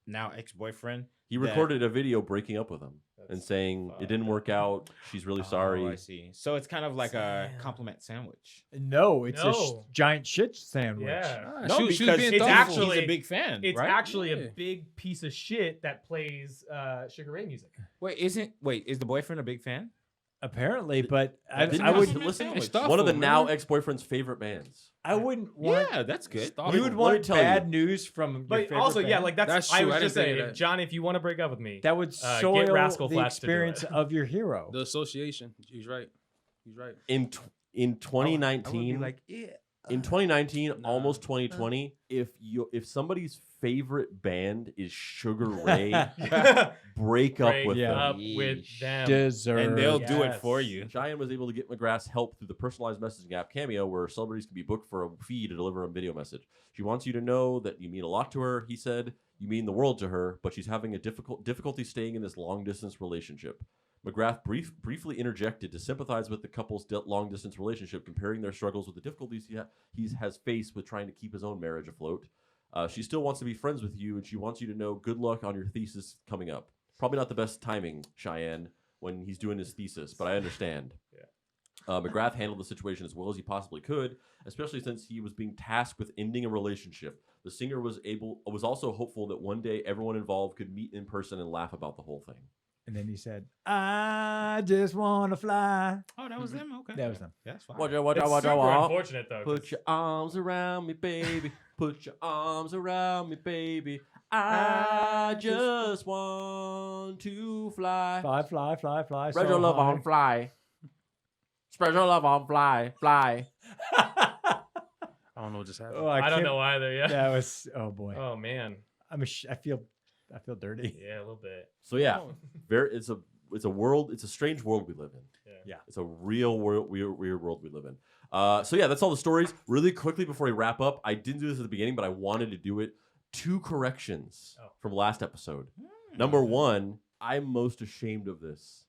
now ex-boyfriend. He that- recorded a video breaking up with him and That's saying it didn't fucked work out. She's really sorry. Oh, I see. So it's kind of like a Damn. compliment sandwich. No, it's a No. giant shit sandwich. Yeah. Ah, No, she was because being it's thoughtful. actually- he's a big fan. It's right? actually Yeah. a big piece of shit that plays Sugar Ray music. Is the boyfriend a big fan? Apparently, but Didn't I you would listen? It's One of the thoughtful, now man. ex-boyfriend's favorite bands. I wouldn't want. Yeah, that's good. It's thoughtful. You would Let want me tell you. bad news from your But favorite also, yeah, band? like that's That's I true. was I just didn't think saying, of if, that. Johnny, if you want to break up with me, that would get soil Rascal the Flatts to do experience it. of your hero. The association. He's right. He's right. In 2019, yeah. in 2019, Nah. almost 2020, if somebody's favorite band is Sugar Ray, break up break with Yeah. up them. with them. Deserve. And they'll do it Yes. for you. Cheyenne was able to get McGrath's help through the personalized messaging app Cameo, where celebrities can be booked for a fee to deliver a video message. She wants you to know that you mean a lot to her. He said, "You mean the world to her, but she's having a difficulty staying in this long distance relationship." McGrath briefly interjected to sympathize with the couple's long distance relationship, comparing their struggles with the difficulties he has faced with trying to keep his own marriage afloat. She still wants to be friends with you, and she wants you to know good luck on your thesis coming up. Probably not the best timing, Cheyenne, when he's doing his thesis, but I understand. Yeah. McGrath handled the situation as well as he possibly could, especially since he was being tasked with ending a relationship. The singer was also hopeful that one day everyone involved could meet in person and laugh about the whole thing. And then he said, "I just want to fly." Oh, that was them? Okay. That was them. That's fine. What It's I super want. unfortunate though. 'cause Put your arms around me, baby. Put your arms around me, baby. I just want to fly. Fly, fly, fly, fly. Spread so your love high. on fly. Spread your love on fly. Fly. I don't know what just happened. Oh, I don't can't- know either. Yeah. That was. Oh boy. Oh man. I feel dirty. Yeah, a little bit. So yeah, it's a strange world we live in. Yeah. It's a real world, weird world we live in. So yeah, that's all the stories. Really quickly before we wrap up, I didn't do this at the beginning, but I wanted to do it. 2 corrections from last episode. Number 1, I'm most ashamed of this,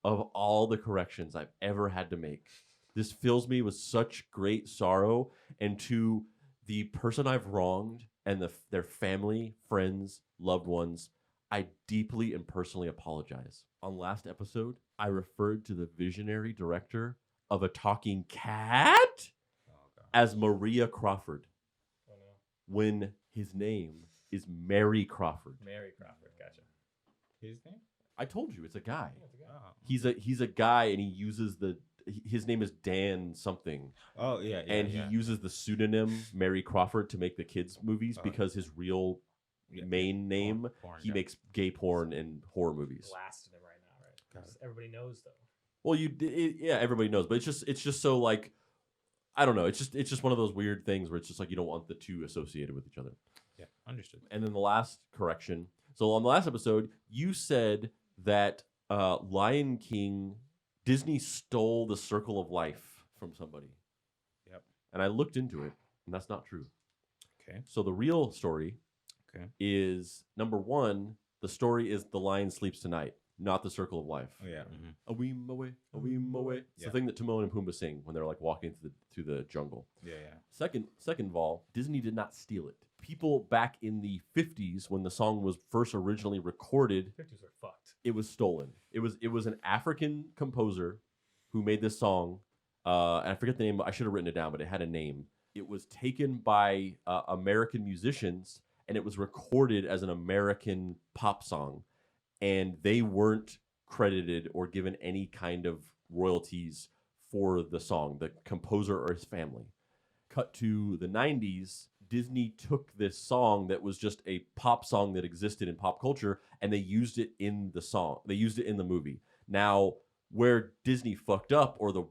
of all the corrections I've ever had to make. This fills me with such great sorrow, and to the person I've wronged and their family, friends, loved ones, I deeply and personally apologize. On last episode, I referred to the visionary director of A Talking Cat as Maria Crawford, Oh no. when his name is Mary Crawford. Mary Crawford. Gotcha. His name? I told you, it's a guy. Oh. He's a guy, and he uses his name is Dan something. Oh yeah, And he uses the pseudonym Mary Crawford to make the kids movies because his real main name, he makes gay porn and horror movies. Blasting him right now, right? Everybody knows though. Well, everybody knows, but it's just so like, I don't know. It's just one of those weird things where it's just like you don't want the two associated with each other. Yeah, understood. And then the last correction. So on the last episode, you said that Lion King, Disney stole the circle of life from somebody. Yep. And I looked into it, and that's not true. Okay. So the real story is, number one, the story is The Lion Sleeps Tonight, not the Circle of Life. Oh yeah. A weem away, a weem away. It's the thing that Timon and Pumbaa sing when they're like walking through the jungle. Yeah. Second of all, Disney did not steal it. People back in the 50s, when the song was first originally recorded, 50s are fucked. it was stolen. It was an African composer who made this song. And I forget the name. I should have written it down, but it had a name. It was taken by American musicians, and it was recorded as an American pop song. And they weren't credited or given any kind of royalties for the song, the composer or his family. Cut to the 90s, Disney took this song that was just a pop song that existed in pop culture, and they used it in the song. They used it in the movie. Now, where Disney fucked up, or the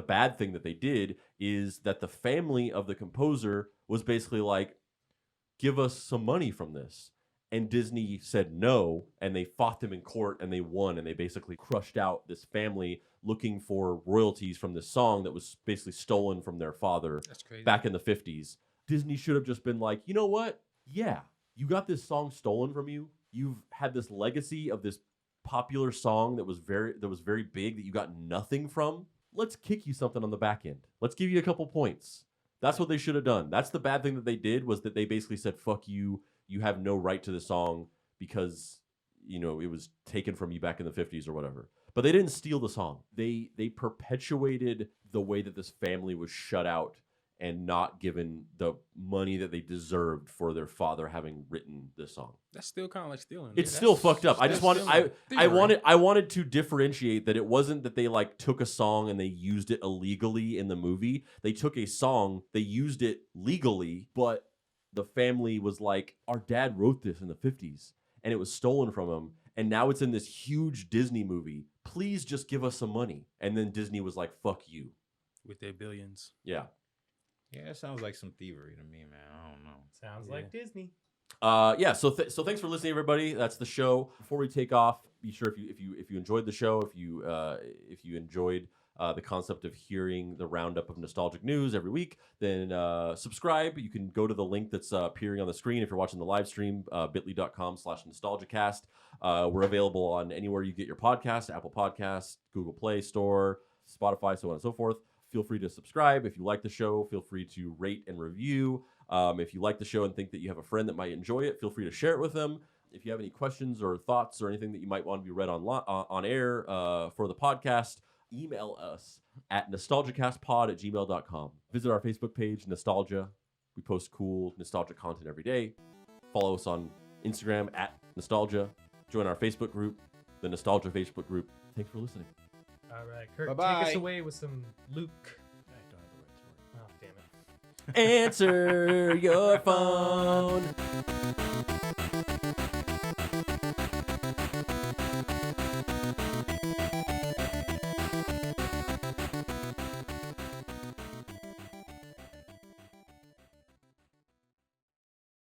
bad thing that they did, is that the family of the composer was basically like, give us some money from this. And Disney said no, and they fought them in court, and they won, and they basically crushed out this family looking for royalties from this song that was basically stolen from their father. That's crazy. Back in the 50s. Disney should have just been like, you know what? Yeah, you got this song stolen from you. You've had this legacy of this popular song that was very big that you got nothing from. Let's kick you something on the back end. Let's give you a couple points. That's what they should have done. That's the bad thing that they did, was that they basically said, fuck you. You have no right to the song because, it was taken from you back in the 50s or whatever. But they didn't steal the song. They perpetuated the way that this family was shut out and not given the money that they deserved for their father having written this song. That's still kind of like stealing. It's still fucked up. I wanted to differentiate that it wasn't that they like took a song and they used it illegally in the movie. They took a song, they used it legally, but the family was like, our dad wrote this in the 50s and it was stolen from him. And now it's in this huge Disney movie. Please just give us some money. And then Disney was like, fuck you. With their billions. Yeah. Yeah, it sounds like some thievery to me, man. I don't know. Sounds like Disney. So thanks for listening, everybody. That's the show. Before we take off, be sure if you enjoyed the show, if you enjoyed the concept of hearing the roundup of nostalgic news every week, then subscribe. You can go to the link that's appearing on the screen if you're watching the live stream, bit.ly.com/nostalgicast. We're available on anywhere you get your podcasts, Apple Podcasts, Google Play Store, Spotify, so on and so forth. Feel free to subscribe. If you like the show, feel free to rate and review. If you like the show and think that you have a friend that might enjoy it, feel free to share it with them. If you have any questions or thoughts or anything that you might want to be read on air for the podcast, email us at nostalgicastpod@gmail.com. Visit our Facebook page, Nostalgia. We post cool nostalgic content every day. Follow us on Instagram at Nostalgia. Join our Facebook group, the Nostalgia Facebook group. Thanks for listening. All right, Kurt, Bye-bye. take us away with some Luke. I don't have the right to work. Oh, damn it. Answer your phone.